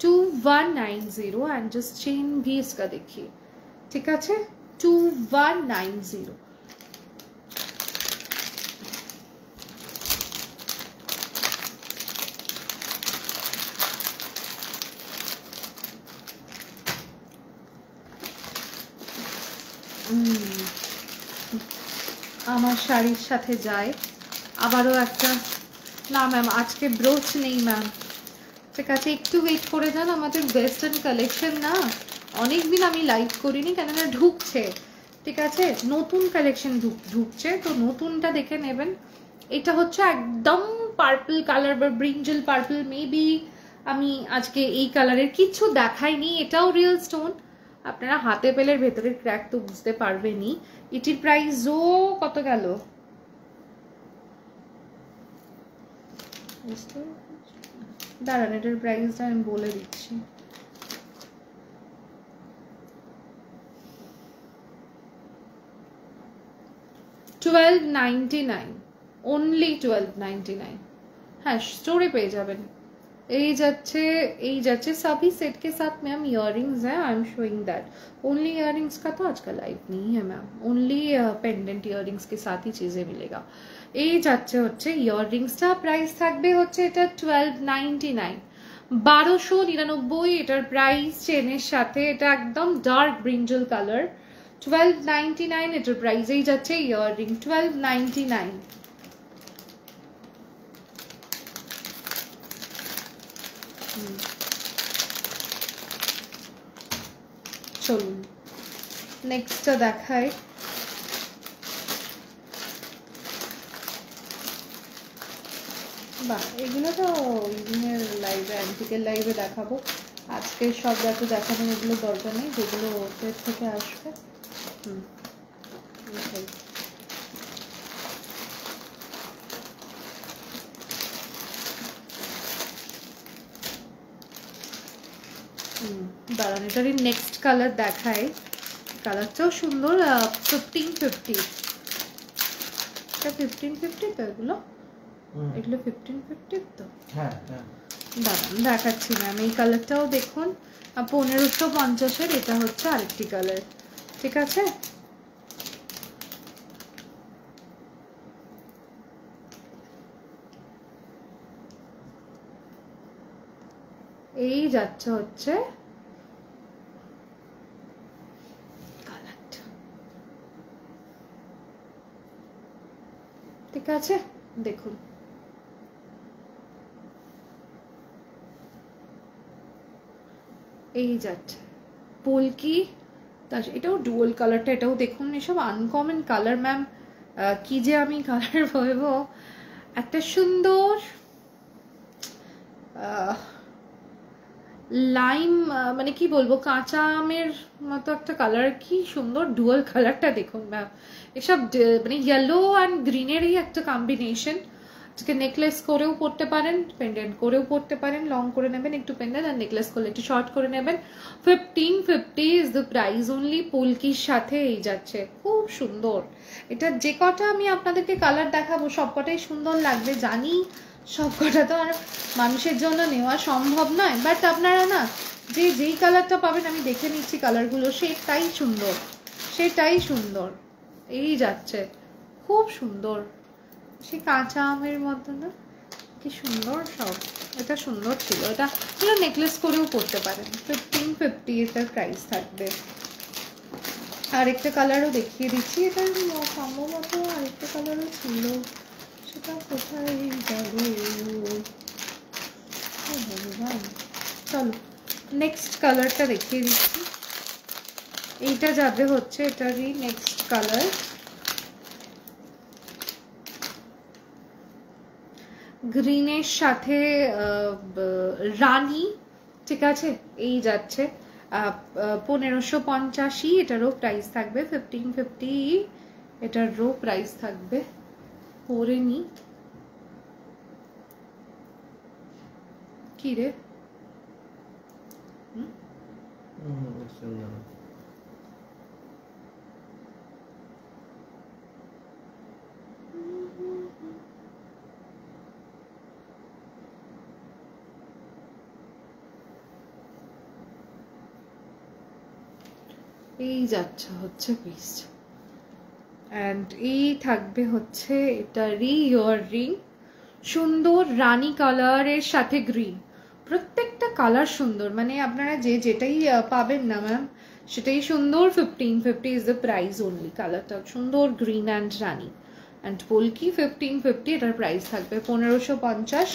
2190 एंड जस्ट चेन भी इसका देखिए, ठीक है, 2190। আমার শাড়ির সাথে যায় আবারও একটা। না ম্যাম, আজকে ব্রোচ নেই ম্যাম, ঠিক আছে, একটু ওয়েট করে যান। আমাদের ওয়েস্টার্ন কালেকশন না অনেকদিন আমি লাইভ করিনি, কেননা ঢুকছে, ঠিক আছে, নতুন কালেকশন ঢুকছে, তো নতুনটা দেখে নেবেন। এটা হচ্ছে একদম পার্পল কালার বা ব্রিঞ্জল পার্পল, মেবি আমি আজকে এই কালারের কিছু দেখাইনি। এটাও রিয়েল স্টোন, আপনারা হাতে পেলে ভেতরের ক্র্যাক তো বুঝতে পারবেনই। এটির প্রাইসও কত গেল, দাঁড়ান এটার প্রাইসটা আমি বলে দিচ্ছি। $1299, only $1299। হ্যাঁ, স্টোরে পেয়ে যাবেন। এই যাচ্ছে सभी सेट के साथ मैम इयररिंग्स है, I am showing that. Only earrings का तो आज का लाइव नहीं है मैम, ओनली पेंडेंट इयररिंग्स के साथ ही चीजें मिलेगा। এই যাচ্ছে হচ্ছে ইয়াররিংসটা, প্রাইস থাকবে হচ্ছে এটা 1299, 1299 এটার প্রাইস চেনের সাথে। এটা একদম ডার্ক ব্রিঞ্জল কালার, 1299 এটার প্রাইস। এই যাচ্ছে ইয়াররিং 1299। চলুন নেক্সটটা দেখাই। বাহ, এগুলো তো ইভিনিংয়ের লাইভে, অ্যান্টিকের লাইভে দেখাবো। আজকে সব এত দেখানো এগুলো দরকার নেই, যেগুলো ওপের থেকে আসবে। দাঁড়ান, এটারই নেক্সট কালার দেখায়। কালারটাও সুন্দর, 1550। এটা 1550 তো এগুলো, এগুলো 1550 তো। হ্যাঁ হ্যাঁ, দাঁড়ান দেখাচ্ছি ম্যাম। এই কালারটাও দেখুন, 1550-এর। এটা হচ্ছে আরেকটি কালার, ঠিক আছে। এই যাচ্ছে হচ্ছে কালারটা, ঠিক আছে, দেখুন। এই যাচ্ছে পোলকি, এটাও ডুয়াল কালারটা, এটাও দেখুন। এসব আনকমন কালার ম্যাম, কি যে আমি কালার বলবো। একটা সুন্দর লাইম, মানে কি বলবো, কাঁচা আমের মতো একটা কালার, কি সুন্দর ডুয়াল কালারটা দেখুন ম্যাম। এসব মানে ইয়েলো অ্যান্ড গ্রিনেরই একটা কম্বিনেশন। আজকে নেকলেস করেও পরতে পারেন, পেন্ডেন্ট করেও পরতে পারেন। লং করে নেবেন একটু পেন্ডেন্ট, আর নেকলেস করলে একটু শর্ট করে নেবেন। 1550 ইজ দ্য প্রাইস অনলি। পোলকির সাথে এই যাচ্ছে, খুব সুন্দর। এটা যে কটা আমি আপনাদেরকে কালার দেখাবো সব কটাই সুন্দর লাগবে জানি, সব কটা তো আর মানুষের জন্য নেওয়া সম্ভব নয়, বাট আপনারা না যেই কালারটা পাবেন, আমি দেখে নিচ্ছি কালারগুলো, সেটাই সুন্দর, সেটাই সুন্দর। এই যাচ্ছে, খুব সুন্দর, সে কাঁচা আমের মতো না, কি সুন্দর সব। এটা সুন্দর ছিল, এটা নেকলেস করেও পরতে পারেন। 1550 এটার প্রাইস থাকবে। আরেকটা কালারও দেখিয়ে দিচ্ছি, এটার সম্ভবত আরেকটা কালারও ছিল, সেটা কোথায় গেল ভগবান। চলো নেক্সট কালারটা দেখিয়ে দিচ্ছি। এইটা যাবে হচ্ছে এটারই নেক্সট কালার, গ্রিনের সাথে রানী, ঠিক আছে। এই যাচ্ছে 1550, এটারও প্রাইস থাকবে 1550, এটারও প্রাইস থাকবে। পরে নি কি রে? এই যাচ্ছে হচ্ছে পিস, অ্যান্ড এই থাকবে হচ্ছে এটারই ইয়াররিং, সুন্দর রানী কালারের সাথে গ্রিন, প্রত্যেকটা কালার সুন্দর, মানে আপনারা যেটাই পাবেন না ম্যাম সেটাই সুন্দর। 1550 ইজ দ্য প্রাইস অনলি। কালারটা সুন্দর green and Rani, and polki 1550, এটার প্রাইস থাকবে 1550,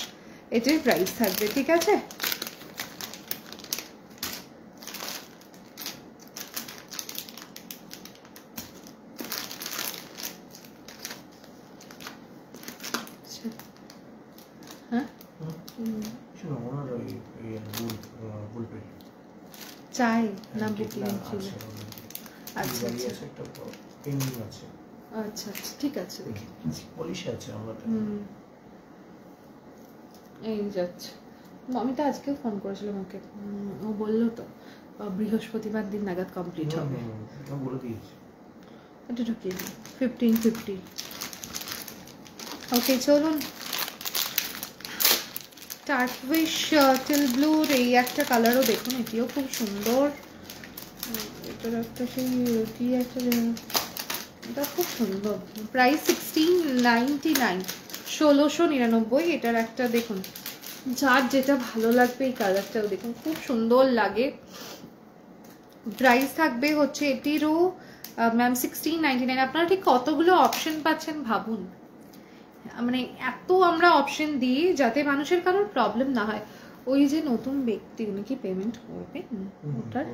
এটার প্রাইস থাকবে, ঠিক আছে? হ্যাঁ চাই না বুকিং ছিল। আচ্ছা আচ্ছা আচ্ছা আচ্ছা, ঠিক আছে, দেখি পলিশ আছে আমরা। এই যাচ্ছে। আমি তো আজকেও ফোন করেছিলাম ওকে, ও বললো তো বৃহস্পতিবার দিন নাগাদ কমপ্লিট হবে। বলে দিয়েছি এটা ঢুকিয়ে দিই 1550। ওকে চলুন, টার্কুইশ টিল ব্লুর এই একটা কালারও দেখুন, এটিও খুব সুন্দর। এটার একটা সেই কি একটা, এটা খুব সুন্দর। প্রাইস 1699, 1699। এটার একটা দেখুন, যার যেটা ভালো লাগবে এই কালারটাও দেখুন, খুব সুন্দর লাগে। প্রাইস থাকবে হচ্ছে এটিরও ম্যাম 1699। আপনারা ঠিক কতগুলো অপশন পাচ্ছেন ভাবুন, মানে এত আমরা অপশন দিই যাতে মানুষের কারোর প্রবলেম না হয়। ওই যে নতুন ব্যক্তি, উনি কি পেমেন্ট করবেন ওটার?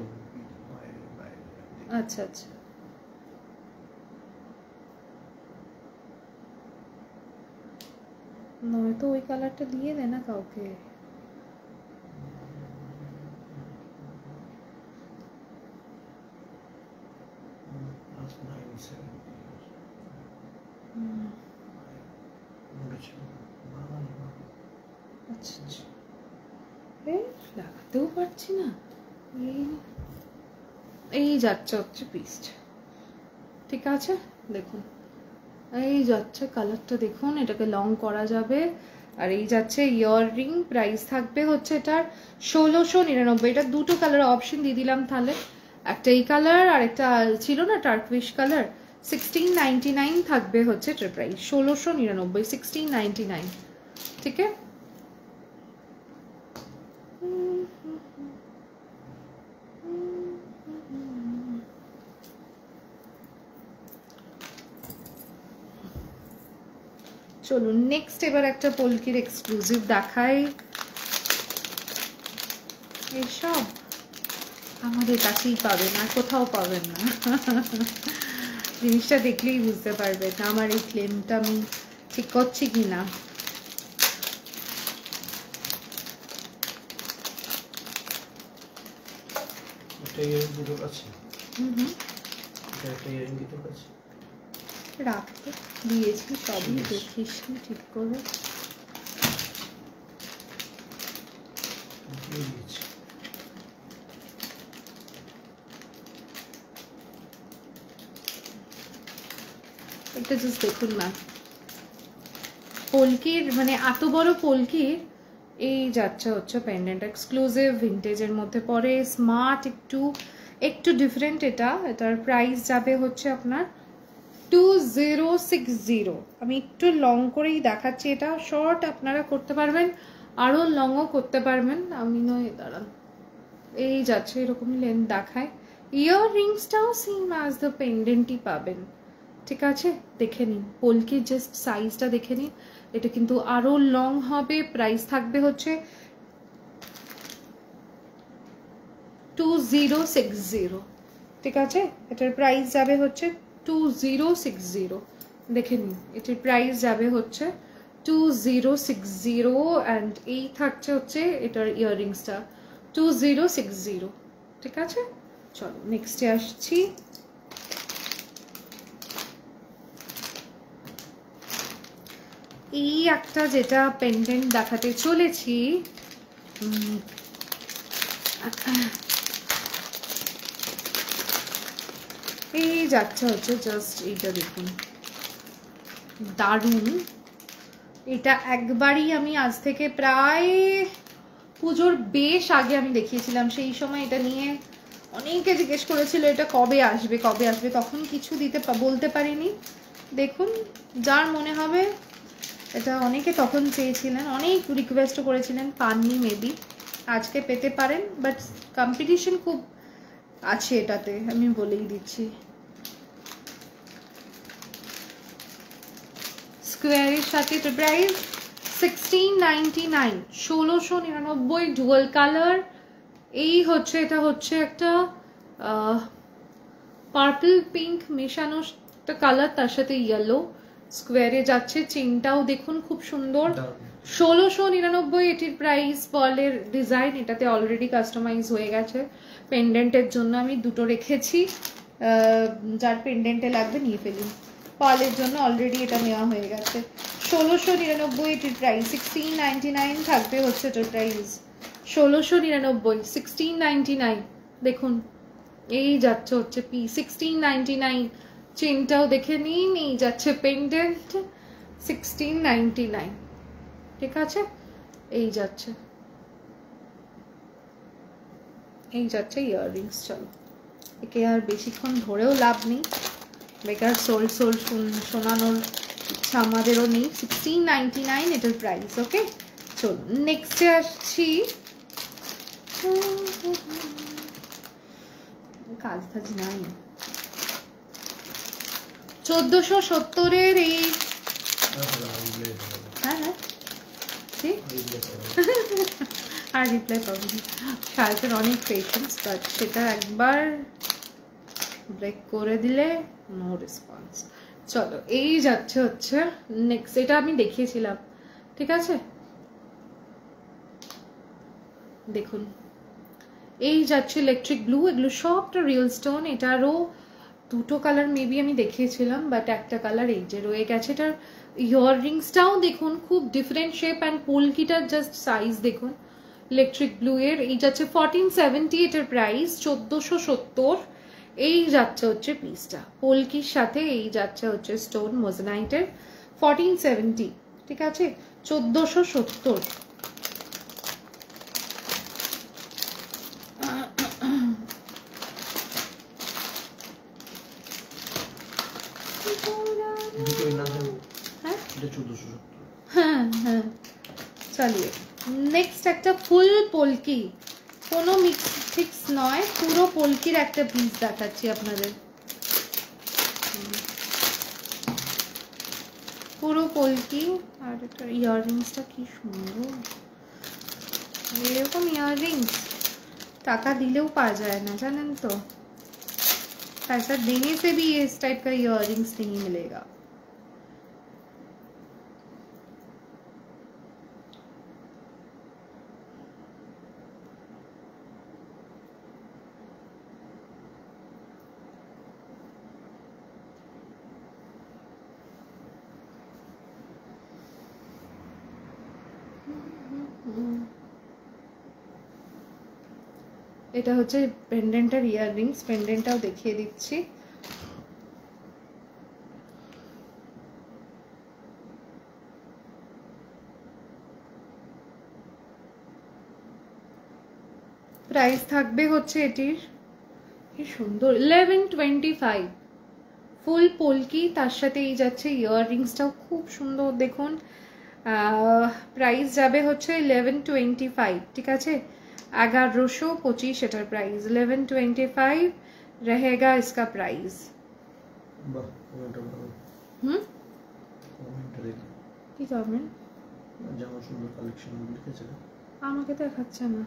আচ্ছা আচ্ছা, নয়তো ওই কালারটা দিয়ে দে না কাউকে। আচ্ছা আচ্ছা, লাগাতেও পারছি না। এই যাচ্ছে হচ্ছে পিসটা, ঠিক আছে দেখুন, এই যাচ্ছে কালারটা দেখুন, এটাকে লং করা যাবে। আর এই যাচ্ছে ইয়াররিং, প্রাইস থাকবে হচ্ছে এটার 1699। এটা দুটো কালার অপশন দিয়ে দিলাম তাহলে, একটা এই কালার আর একটা ছিল না টার্কুইশ কালার। 1699 থাকবে হচ্ছে এটার প্রাইস, 1699, 1699, ঠিক আছে? চলুন নেক্সট এবার একটা পোলকির এক্সক্লুসিভ দেখাই। এইসব আমাদের কাছেই পাবেন, আর কোথাও পাবেন না। জিনিসটা দেখলেই বুঝতে পারবেন আমার এই ক্লেমটা আমি ঠিক করছি কিনা। রাখতে দিয়েছি সবই, দেখিস ঠিক করে। এটা জাস্ট দেখুন না, পোলকির মানে এত বড় পোলকির এই যাচ্ছে হচ্ছে পেন্ডেন্ট, এক্সক্লুসিভ ভিন্টেজের মধ্যে পড়ে, স্মার্ট, একটু ডিফারেন্ট। এটার প্রাইস যাবে হচ্ছে আপনার 2060। আমি একটু লং করেই দেখাচ্ছি, এটা শর্ট আপনারা করতে পারবেন, আরো লংও করতে পারবেন। আমি নয় দাঁড়ান, এই যাচ্ছে এরকমই লেন্থ দেখায়। ইয়াররিংসটাও সেম অ্যাজ দ্য পেন্ডেন্টই পাবেন, ঠিক আছে? দেখে নিন পোলকির জাস্ট সাইজটা দেখে নিন, এটা কিন্তু আরো লং হবে। প্রাইস থাকবে হচ্ছে 2060, ঠিক আছে? এটার প্রাইস যাবে হচ্ছে 2060, দেখে নিন এটার প্রাইস যাবে হচ্ছে 2060, অ্যান্ড এই থাকছে হচ্ছে এটার ইয়াররিংসটা 2060, ঠিক আছে? চলো নেক্সটে আসছি। এই একটা যেটা পেন্ডেন্ট দেখাতে চলেছি, এই যাচ্ছে হচ্ছে জাস্ট এইটা দেখুন, দারুণ। এটা একবারই আমি আজ থেকে প্রায় পুজোর বেশ আগে আমি দেখিয়েছিলাম, সেই সময় এটা নিয়ে অনেকে জিজ্ঞেস করেছিল এটা কবে আসবে কবে আসবে, তখন কিছু বলতে পারিনি। দেখুন, যার মনে হবে, এটা অনেকে তখন চেয়েছিলেন, অনেক রিকোয়েস্টও করেছিলেন, পাননি মেবি, আজকে পেতে পারেন, বাট কম্পিটিশন খুব আছে এটাতে, আমি বলেই দিচ্ছি। স্কোয়ারের সাথে প্রাইস 1699, 1699, ডুয়াল কালার। এই হচ্ছে, এটা হচ্ছে একটা পার্পল পিঙ্ক মেশানো একটা কালার, তার সাথে ইয়েলো, স্কোয়ারে যাচ্ছে। চেনটাও দেখুন খুব সুন্দর, 1699 এটির প্রাইস। পার্লের ডিজাইন, এটাতে অলরেডি কাস্টমাইজ হয়ে গেছে। পেন্ডেন্টের জন্য আমি দুটো রেখেছি, যার পেন্ডেন্টে লাগবে নিয়ে ফেলুন। পার্লের জন্য অলরেডি এটা নেওয়া হয়ে গেছে। 1699 এটির প্রাইস। 1699 থাকবে হচ্ছে এটার প্রাইস, 1699, 1699। দেখুন, এই যাচ্ছে হচ্ছে পি 1699। চেনটাও দেখে নিন, এই যাচ্ছে পেন্ডেন্ট 1699, ঠিক আছে। এই যাচ্ছে, এই যাচ্ছে ইয়াররিংস। চলো, একে আর বেশিক্ষণ ধরেও লাভ নেই, বেকার সোল শোনানোর ইচ্ছা আমাদেরও নেই। 1699 এটার প্রাইস। ওকে, চলো নেক্সটে আসছি। কাজ টাজ নাই। 1470 এই, হ্যাঁ হ্যাঁ আর রিপ্লাই পাবো, শার্টের অনেক পেশেন্স, বাট সেটা একবার ব্রেক করে দিলে নো রেসপন্স। চলো, এই যাচ্ছে হচ্ছে নেক্সট, এটা আমি দেখিয়েছিলাম, ঠিক আছে। দেখুন, এই যাচ্ছে ইলেকট্রিক ব্লু, এগুলো সবটা রিয়েল স্টোন। এটারও দুটো কালার মেবি আমি দেখিয়েছিলাম, বাট একটা কালার এই যে রয়ে গেছে। এটার ইয়াররিংসটাও দেখুন খুব ডিফারেন্ট শেপ, অ্যান্ড পোলকিটার জাস্ট সাইজ দেখুন। ইলেকট্রিক ব্লু এর এই যাচ্ছে 1470 এটার প্রাইস, 1470। এই যাচ্ছে হচ্ছে পিসটা পোলকির সাথে, এই যাচ্ছে হচ্ছে স্টোন মোজনাইটের, 1470, ঠিক আছে, 1470। হ্যাঁ হ্যাঁ, চালিয়ে নেক্সট একটা ফুল পোলকি, কোনো মিক্স ফিক্স নয়, পুরো পোলকির একটা পিস দেখাচ্ছি আপনাদের। পুরো পোলকি, আর একটা ইয়াররিংসটা কি সুন্দর, এরকম ইয়াররিংস টাকা দিলেও পাওয়া যায় না, জানেন তো, पैसा देने से भी इस टाइप का इयररिंग्स नहीं मिलेगा। এটা হচ্ছে পেন্ডেন্টের ইয়াররিংস, পেন্ডেন্টটাও দেখিয়ে দিচ্ছি। প্রাইস থাকবে হচ্ছে এটির, কি সুন্দর, 1125, ফুল পোলকি, তার সাথে এই যাচ্ছে ইয়াররিংসটাও খুব সুন্দর দেখুন। প্রাইস যাবে হচ্ছে 1125, ঠিক আছে, 1125 এটার প্রাইস, 1125 रहेगा इसका प्राइस। কি কমেন্ট? যেমন সুন্দর কালেকশন লিখেছে, আমাকে দেখাচ্ছে না।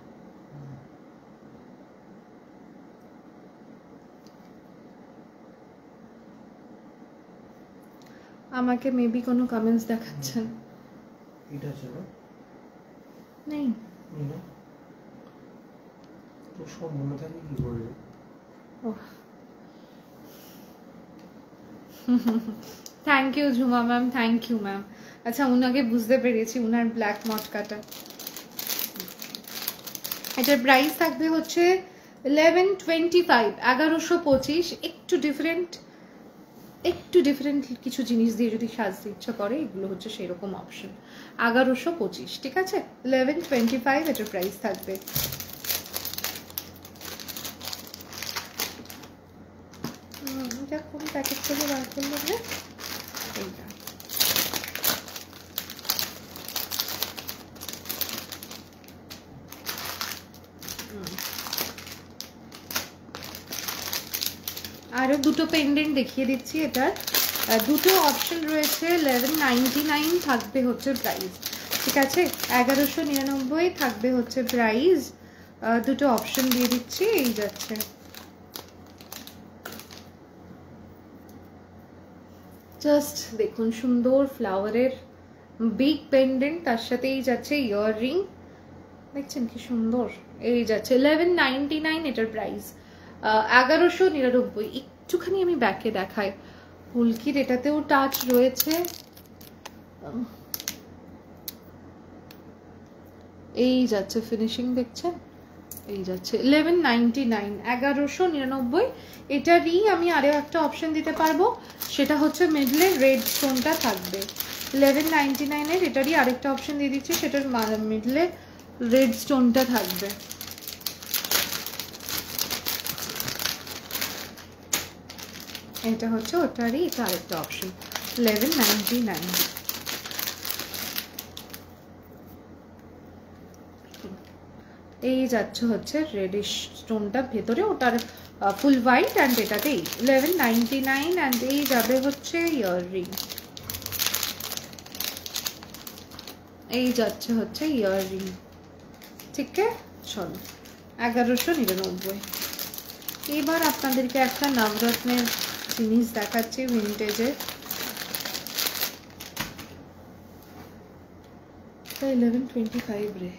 আমাকে মেবি কোনো কমেন্টস দেখাচ্ছেন, এটা আছে না, নেই না তো সব মনে থাকে কি করে। Thank you Jhuma ma'am, thank you ma'am. আচ্ছা, উনাকে বুঝতে পেরেছি, উনার ব্ল্যাক মটকাটা। এটার প্রাইস থাকবে হচ্ছে 1125, 1125। একটু ডিফারেন্ট কিছু জিনিস দিয়ে যদি সাজতে ইচ্ছা করে, এগুলো হচ্ছে সেরকম অপশন। 1125, ঠিক আছে, 1125 এটার প্রাইস থাকবে। এটা কোন প্যাকেট থেকে বার করলো না, এইটা। আরো দুটো পেন্ডেন্ট দেখিয়ে দিচ্ছি। এটার দুটো অপশন রয়েছে। 1199 থাকবে হচ্ছে প্রাইস, ঠিক আছে, 1199 থাকবে হচ্ছে প্রাইস। দুটো অপশন দিয়ে দিচ্ছি, এই যাচ্ছে। জাস্ট দেখুন, সুন্দর ফ্লাওয়ারের বিগ পেন্ডেন্ট, তার সাথেই যাচ্ছে ইয়াররিং। দেখছেন কি সুন্দর, এই যাচ্ছে 1199 এটার প্রাইস। 1199। একটুখানি আমি ব্যাকে দেখাই, হুলকির এটাতেও টাচ রয়েছে। এই যাচ্ছে ফিনিশিং, দেখছেন, এই যাচ্ছে 1199, 1199। এটারই আমি আরও একটা অপশন দিতে পারবো, সেটা হচ্ছে মিডলে রেড স্টোনটা থাকবে। 1199 এর এটারই আরেকটা অপশন দিয়ে দিচ্ছি, সেটার মিডলে রেড স্টোনটা থাকবে। এটা হচ্ছে ওটারই, এটা আরেকটা অপশন, 1199। এই যাচ্ছে হচ্ছে রেডিশ স্টোনটা ভেতরে, ওটার ফুল হোয়াইট, অ্যান্ড এটাতেই 1199। অ্যান্ড এই যাবে হচ্ছে ইয়াররিং, এই যাচ্ছে হচ্ছে ইয়াররিং, ঠিক আছে। চলো, 1199। এবার আপনাদেরকে একটা নবরত্নের জিনিস দেখাচ্ছি, ভিন্টেজের। 1125 রে,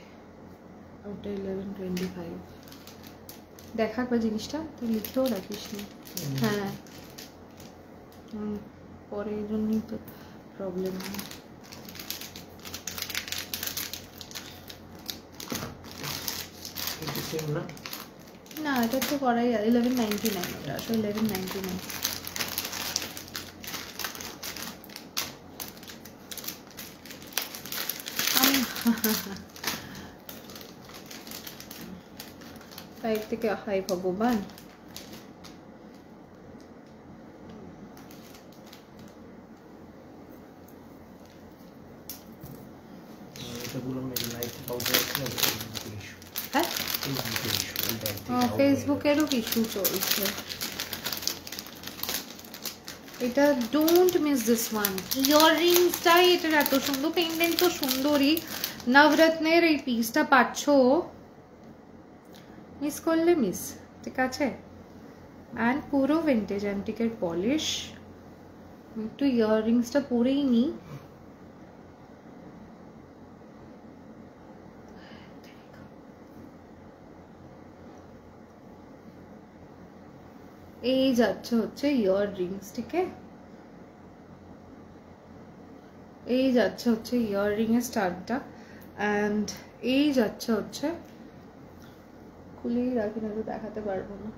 ওটা 1125। দেখা একবার জিনিসটা, তুই লিখেও রাখিস নি। হ্যাঁ, পরে এই জন্যই তো প্রবলেম হয়। না, এটা তো করাই 1199, ওটা আসলে 1199। তাই থেকে হাই ভগবান, ফেসবুকেরও কিছু চলছে। এটা ডোন্ট মিস দিস ওয়ান। ইয়াররিংসটাই এটার এত সুন্দর, পেন্ডেন্ট তো সুন্দরই। নবরত্নের এই পিসটা পাচ্ছ, মিস করলে মিস, ঠিক আছে। অ্যান্ড পুরো ভিন্টেজ অ্যান্টিকের পলিশ। একটু ইয়াররিংসটা পরেই নি। এই যাচ্ছে হচ্ছে ইয়াররিংস, ঠিক আছে, এই যাচ্ছে হচ্ছে ইয়াররিং এর স্টারটা। অ্যান্ড এই যাচ্ছে হচ্ছে, খুলেই রাখি না তো দেখাতে পারবো না।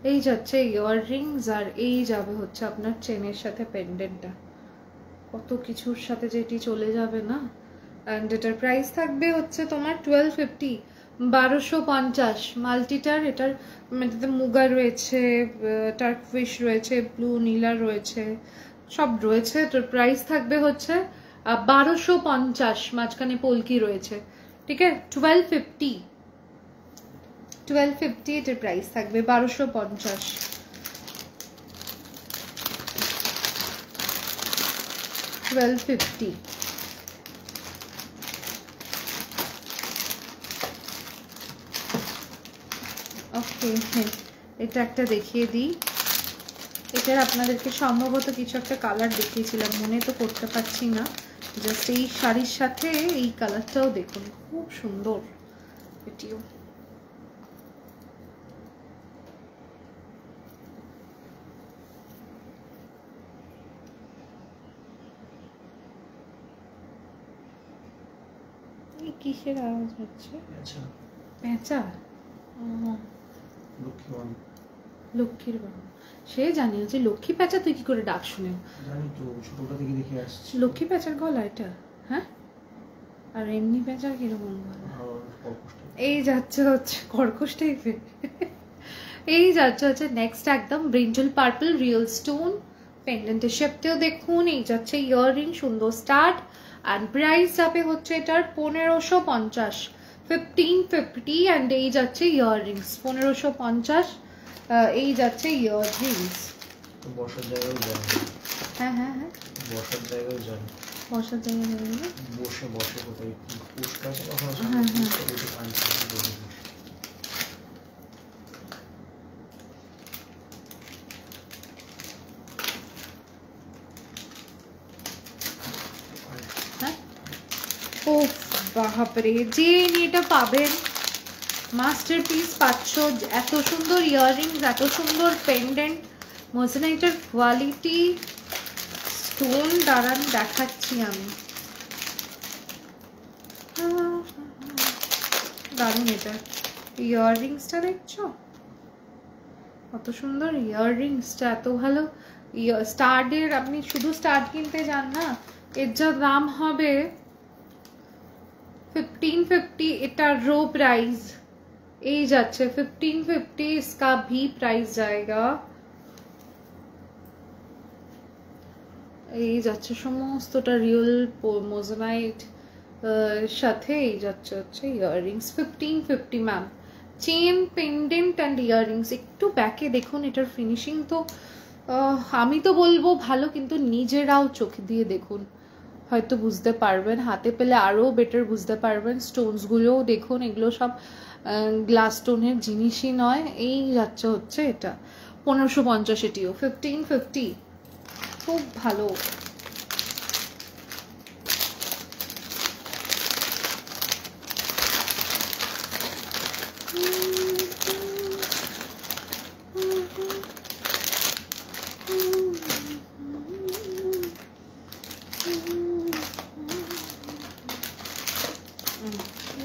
এই যাচ্ছে ইয়াররিংস, আর এই যাবে হচ্ছে আপনার চেনের সাথে পেন্ডেন্টটা। কত কিছুর সাথে যেটি চলে যাবে না। অ্যান্ড এটার প্রাইস থাকবে হচ্ছে তোমার 1250, 1250। মাল্টিটার, এটার এটাতে মুগা রয়েছে, টার্কফিশ রয়েছে, ব্লু নীলা রয়েছে, সব রয়েছে। তোর প্রাইস থাকবে হচ্ছে 1250, মাঝখানে পলকি রয়েছে, ঠিক আছে। 1250 এটার প্রাইস থাকবে, 1250। ওকে, হ্যাঁ, এটা একটা দেখিয়ে দিই। এটার আপনাদেরকে সম্ভবত কিছু একটা কালার দেখিয়েছিলাম, মনে তো করতে পারছি না। জাস্ট এই শাড়ির সাথে এই কালারটাও দেখুন, খুব সুন্দর এটিও। কি কিসের আওয়াজ হচ্ছে? আচ্ছা পেঁচা? লক্ষ্মীবান লক্ষ্মীর বাবা, সে জানি যে লক্ষ্মী পেঁচা তুই কি করে ডাক শুনে? জানি তো, ছোটটা থেকে দেখে আসছি। লক্ষ্মী পেঁচার গলা এটা? হ্যাঁ, আর এমনি পেঁচার কিরকম গলা? এই যাচ্ছে হচ্ছে কর্কশ টাইপের। এই যাচ্ছে হচ্ছে নেক্সট একদম ব্রিঞ্জল পার্পল রিয়েল স্টোন পেন্ডেন্টের শেপটাও দেখুন। এই যাচ্ছে ইয়াররিং, সুন্দর স্টার্ট। অ্যান্ড প্রাইস যাবে হচ্ছে এটার 1550, 1550। অ্যান্ড এই যাচ্ছে ইয়াররিংস 1550। এই যাচ্ছে ইয়াররিংস। বসার জায়গাও যায়। হ্যাঁ হ্যাঁ হ্যাঁ, বসার জায়গাও যায়। বসার জায়গা নেই। বসে বসে কোথায় পোস্ট আছে তখন হ্যাঁ হ্যাঁ, ও বাপরে, যে এটা পাবেন মাস্টারপিস পাচ্ছ। এত সুন্দর ইয়াররিংস, এত সুন্দর পেন্ডেন্ট, মসলাইটার কোয়ালিটি, স্টোন দাঁড়ান দেখাচ্ছি আমি। দারুণ এটা ইয়াররিংসটা, দেখছো কত সুন্দর ইয়াররিংসটা, এত ভালো স্টার্ডের। আপনি শুধু স্টার্ড কিনতে যান না, এর যা দাম হবে 1550। এটা रो प्राइस এই যাচ্ছে 1550, इसका भी प्राइस जाएगा। এই যাচ্ছে সমস্তটা রিয়েল মোজানাইট সাথে। এই যাচ্ছে হচ্ছে earrings 1550 ma'am. Chain, pendant and earrings. একটু ব্যাকে দেখুন, এটার ফিনিশিং তো আমি তো বলবো ভালো, কিন্তু নিজেরাও চোখ দিয়ে দেখুন, হয়তো বুঝতে পারবেন। হাতে পেলে আরও বেটার বুঝতে পারবেন। স্টোনসগুলোও দেখুন, এগুলো সব গ্লাস স্টোনের জিনিসই নয়। এই যাচ্ছে হচ্ছে এটা 1550, এটিও 1550। খুব ভালো।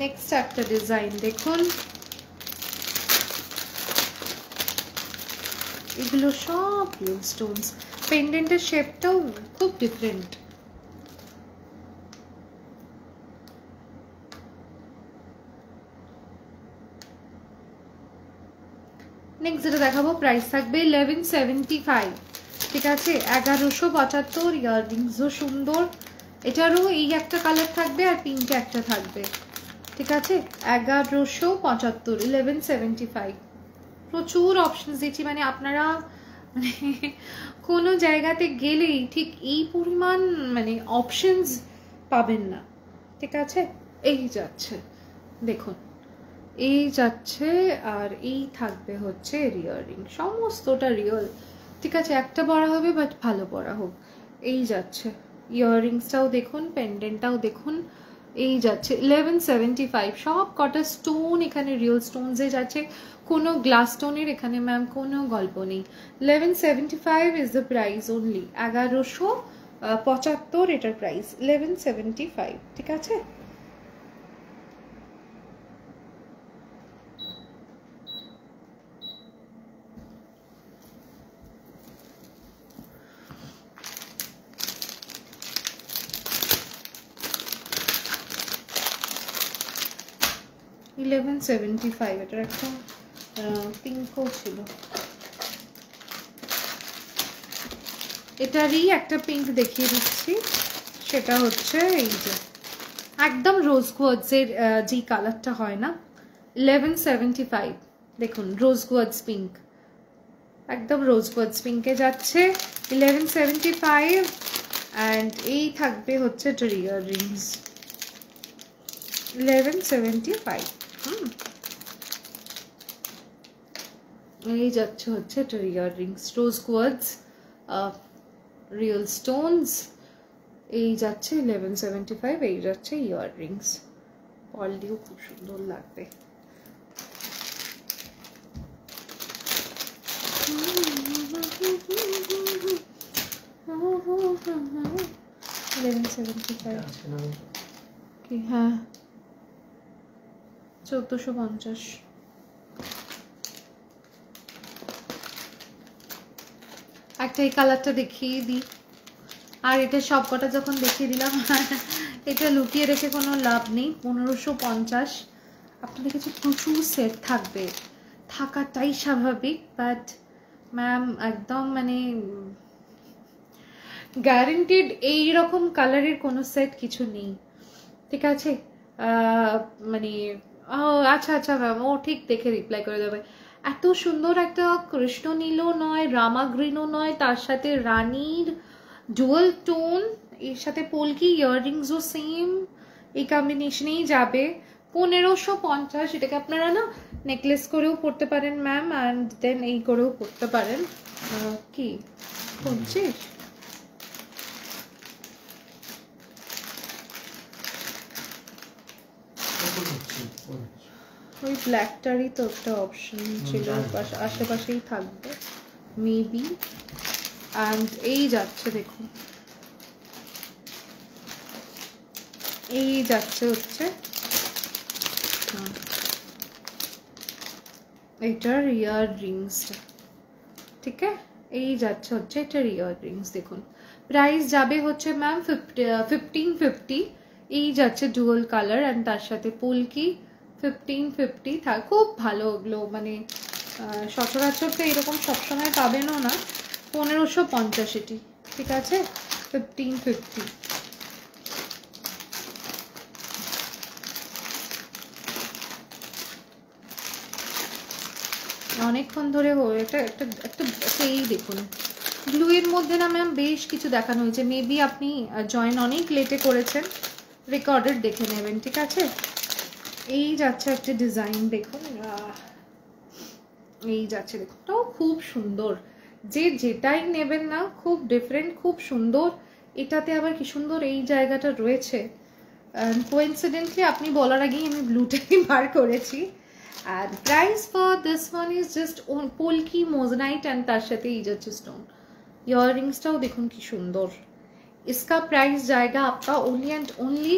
নেক্সট একটা ডিজাইন দেখুন, এগুলো সব রিয়েল স্টোনস। পেন্ডেন্টের শেপটাও খুব ডিফারেন্ট। নেক্সট যেটা দেখাবো প্রাইস থাকবে 1175, ঠিক আছে 1175। ইয়াররিংসও সুন্দর, এটারও এই একটা কালার থাকবে আর পিঙ্কে একটা থাকবে, ঠিক আছে 1175, 1175। প্রচুর অপশনস দিচ্ছি, মানে আপনারা মানে কোনো জায়গাতে গেলেই ঠিক এই পরিমাণ মানে অপশনস পাবেন না, ঠিক আছে। এই যাচ্ছে দেখুন, এই যাচ্ছে, আর এই থাকবে হচ্ছে ইয়াররিং, সমস্তটা রিয়েল, ঠিক আছে। একটা পরা হবে বাট ভালো পরা হোক। এই যাচ্ছে ইয়াররিংসটাও দেখুন, পেন্ডেন্টটাও দেখুন। এই যাচ্ছে 1175। সব কটা স্টোন এখানে রিয়েল স্টোনসে যাচ্ছে, কোনো গ্লাস স্টোনের এখানে ম্যাম কোনো গল্প নেই। 1175 ইজ দ্য প্রাইস অনলি। 1175 এটার প্রাইস 1175, ঠিক আছে। $1175, এটার একটা পিঙ্কও ছিল, এটারই একটা পিঙ্ক দেখিয়ে দিচ্ছি। সেটা হচ্ছে এই যে একদম রোজ কোয়ার্টজের যে কালারটা হয় না, 1175। দেখুন রোজ কোয়ার্টজ পিঙ্ক, একদম রোজ কোয়ার্টজ পিঙ্কে যাচ্ছে 1175। অ্যান্ড এই থাকবে হচ্ছে ইয়াররিংস 1175। এই যাচ্ছে হচ্ছে ইয়াররিংস, রোজ কোয়ার্টজ রিয়েল স্টোনস। এই যাচ্ছে 1175, এই যাচ্ছে ইয়াররিংস। পরলেও খুব সুন্দর লাগবে। কি হ্যাঁ 1450। একটা এই কালারটা দেখিয়ে দিই, আর এটা সব কটা যখন দেখিয়ে দিলাম এটা লুকিয়ে রেখে কোনো লাভ নেই। 1550। আপনাদের কাছে প্রচুর সেট থাকবে, থাকাটাই স্বাভাবিক, বাট ম্যাম একদম মানে গ্যারেন্টিড এইরকম কালারের কোনো সেট কিছু নেই, ঠিক আছে? মানে আচ্ছা আচ্ছা ম্যাম, ও ঠিক দেখে রিপ্লাই করে দেবে। এত সুন্দর একটা কৃষ্ণ নীলও নয়, রামা গ্রিনও নয়, তার সাথে রানীর ডুয়াল টোন, এর সাথে পোলকি ইয়াররিংসও সেম, এই কম্বিনেশনেই যাবে। 1550। এটাকে আপনারা না নেকলেস করেও পরতে পারেন ম্যাম, অ্যান্ড দেন এই করেও পরতে পারেন। কি করছিস? ওই ব্ল্যাকটারই তো একটা অপশন ছিল, আশেপাশেই থাকবে মেবি। অ্যান্ড এই যাচ্ছে দেখুন, এই যাচ্ছে হচ্ছে এটার ইয়ার রিংসটা, ঠিক আছে? এই যাচ্ছে হচ্ছে এটার ইয়ার রিংস। দেখুন প্রাইস যাবে হচ্ছে ম্যাম 1550। এই যাচ্ছে ডুয়াল কালার অ্যান্ড তার সাথে পোলকি। 1550 খুব ভালো ওগুলো, মানে সচরাচর তো এরকম সবসময় পাবেনও না। 1550 এটি, ঠিক আছে? 1550। অনেকক্ষণ ধরে এটা একটা একটা এই দেখুন ব্লু এর মধ্যে না ম্যাম বেশ কিছু দেখানো হয়েছে, মেবি আপনি জয়েন অনেক লেটে করেছেন, রেকর্ডেড দেখে নেবেন, ঠিক আছে? এই যাচ্ছে একটা ডিজাইন দেখুন, এই যাচ্ছে দেখুন, তাও খুব সুন্দর। যে যেটাই নেবেন না খুব ডিফারেন্ট, খুব সুন্দর। এটাতে আবার কি সুন্দর এই জায়গাটা রয়েছে, কোইন্সিডেন্টলি আপনি বলার আগেই আমি ব্লুটাই বার করেছি। আর price for this one is just polki moissanite and তার সাথে এই যাচ্ছে স্টোন। ইয়াররিংসটাও দেখুন কি সুন্দর। इसका प्राइस जाएगा आपका ओनली एंड ओनली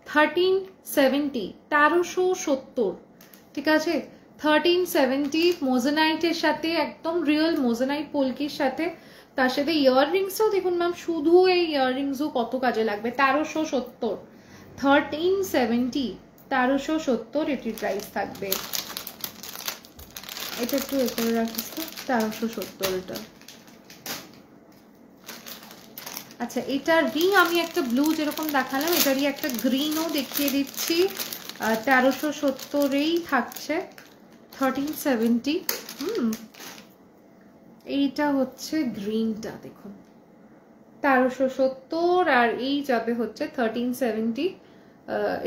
1370, 1370, ঠিক আছে? 1370 মোজেনাইটের সাথে, একদম রিয়েল মোজেনাইট পোলকির সাথে, তার সাথে ইয়াররিংসও দেখুন ম্যাম, শুধু এই ইয়াররিংসও কত কাজে লাগবে। 1370, 1370, 1370 এটির প্রাইস থাকবে। এটা একটু এ করে রাখিস তো, 1370 এটা। আচ্ছা, এটার রিং আমি একটা ব্লু যেরকম দেখালাম, এটারই একটা গ্রিনও দেখিয়ে দিচ্ছি। 1370-এই থাকছে, 1370। এইটা হচ্ছে গ্রিনটা দেখুন, 1370, আর এই যাবে হচ্ছে 1370।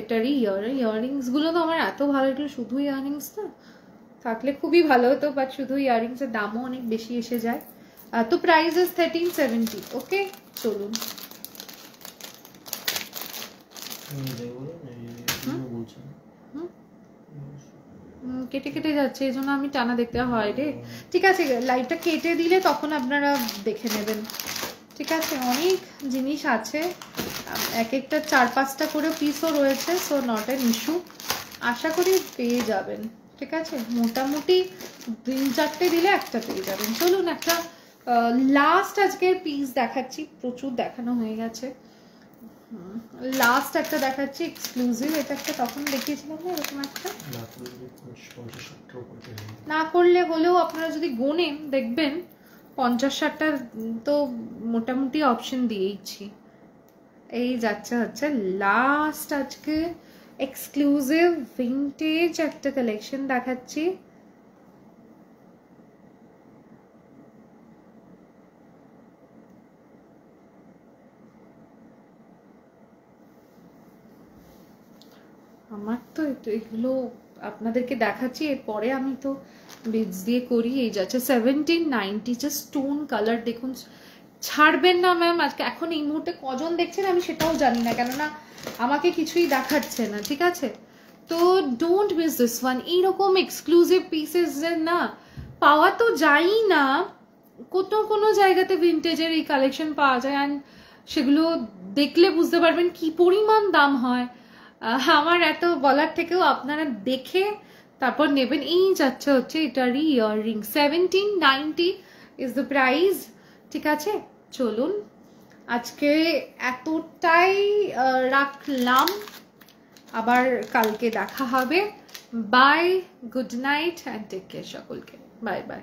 এটারই ইয়াররিংস গুলো তো আমার এত ভালো লাগলো, শুধু ইয়াররিংস না থাকলে খুবই ভালো হতো, বাট শুধু ইয়াররিংস এর দামও অনেক বেশি এসে যায়। তো প্রাইস ইজ 1370। ওকে, চলুন। কেটে কেটে যাচ্ছে, এই জন্য আমি টানা দেখতে হয় রে। ঠিক আছে, লাইটটা কেটে দিলে তখন আপনারা দেখে নেবেন, ঠিক আছে? অনেক জিনিস আছে, এক একটা 4-5টা করে পিসও রয়েছে, সো নট অ্যান ইস্যু, আশা করি পেয়ে যাবেন, ঠিক আছে? মোটামুটি 3-4টে দিলে একটা পেয়ে যাবেন। চলুন একটা লাস্ট আজকের পিস দেখাচ্ছি, প্রচুর দেখানো হয়ে গেছে। লাস্ট একটা দেখাচ্ছি এক্সক্লুসিভ। এটা একটা তখন দেখিয়েছিলাম না এরকম একটা, না করলে হলেও আপনারা যদি গোনেন দেখবেন 50-60টা তো মোটামুটি অপশন দিয়েইছি। এই যাচ্ছে হচ্ছে লাস্ট আজকে এক্সক্লুসিভ ভিন্টেজ একটা কালেকশন দেখাচ্ছি। আমার তো এগুলো আপনাদেরকে দেখাচ্ছি, এরপরে আমি তো বিটস দিয়ে করি। এই যাচ্ছে 1790, জাস্ট স্টোন কালার দেখুন, ছাড়বেন না ম্যাম। আজকে এখন এই মুহূর্তে কজন দেখছেন আমি সেটাও জানি না, কেননা আমাকে কিছুই দেখাচ্ছে না, ঠিক আছে? তো ডোন্ট মিস দিস ওয়ান। এইরকম এক্সক্লুসিভ পিসেস না পাওয়া তো যায়ই না, কোনো জায়গাতে ভিন্টেজের এই কালেকশন পাওয়া যায়, অ্যান্ড সেগুলো দেখলে বুঝতে পারবেন কি পরিমাণ দাম হয়। আমার এত বলার থেকেও আপনারা দেখে তারপর নেবেন। এই যাচ্ছে হচ্ছে এটারই ইয়াররিং, 1790 ইজ দ্য প্রাইস। ঠিক আছে, চলুন আজকে এতটাই রাখলাম, আবার কালকে দেখা হবে। Bye, good night and take care সকলকে, বাই বাই।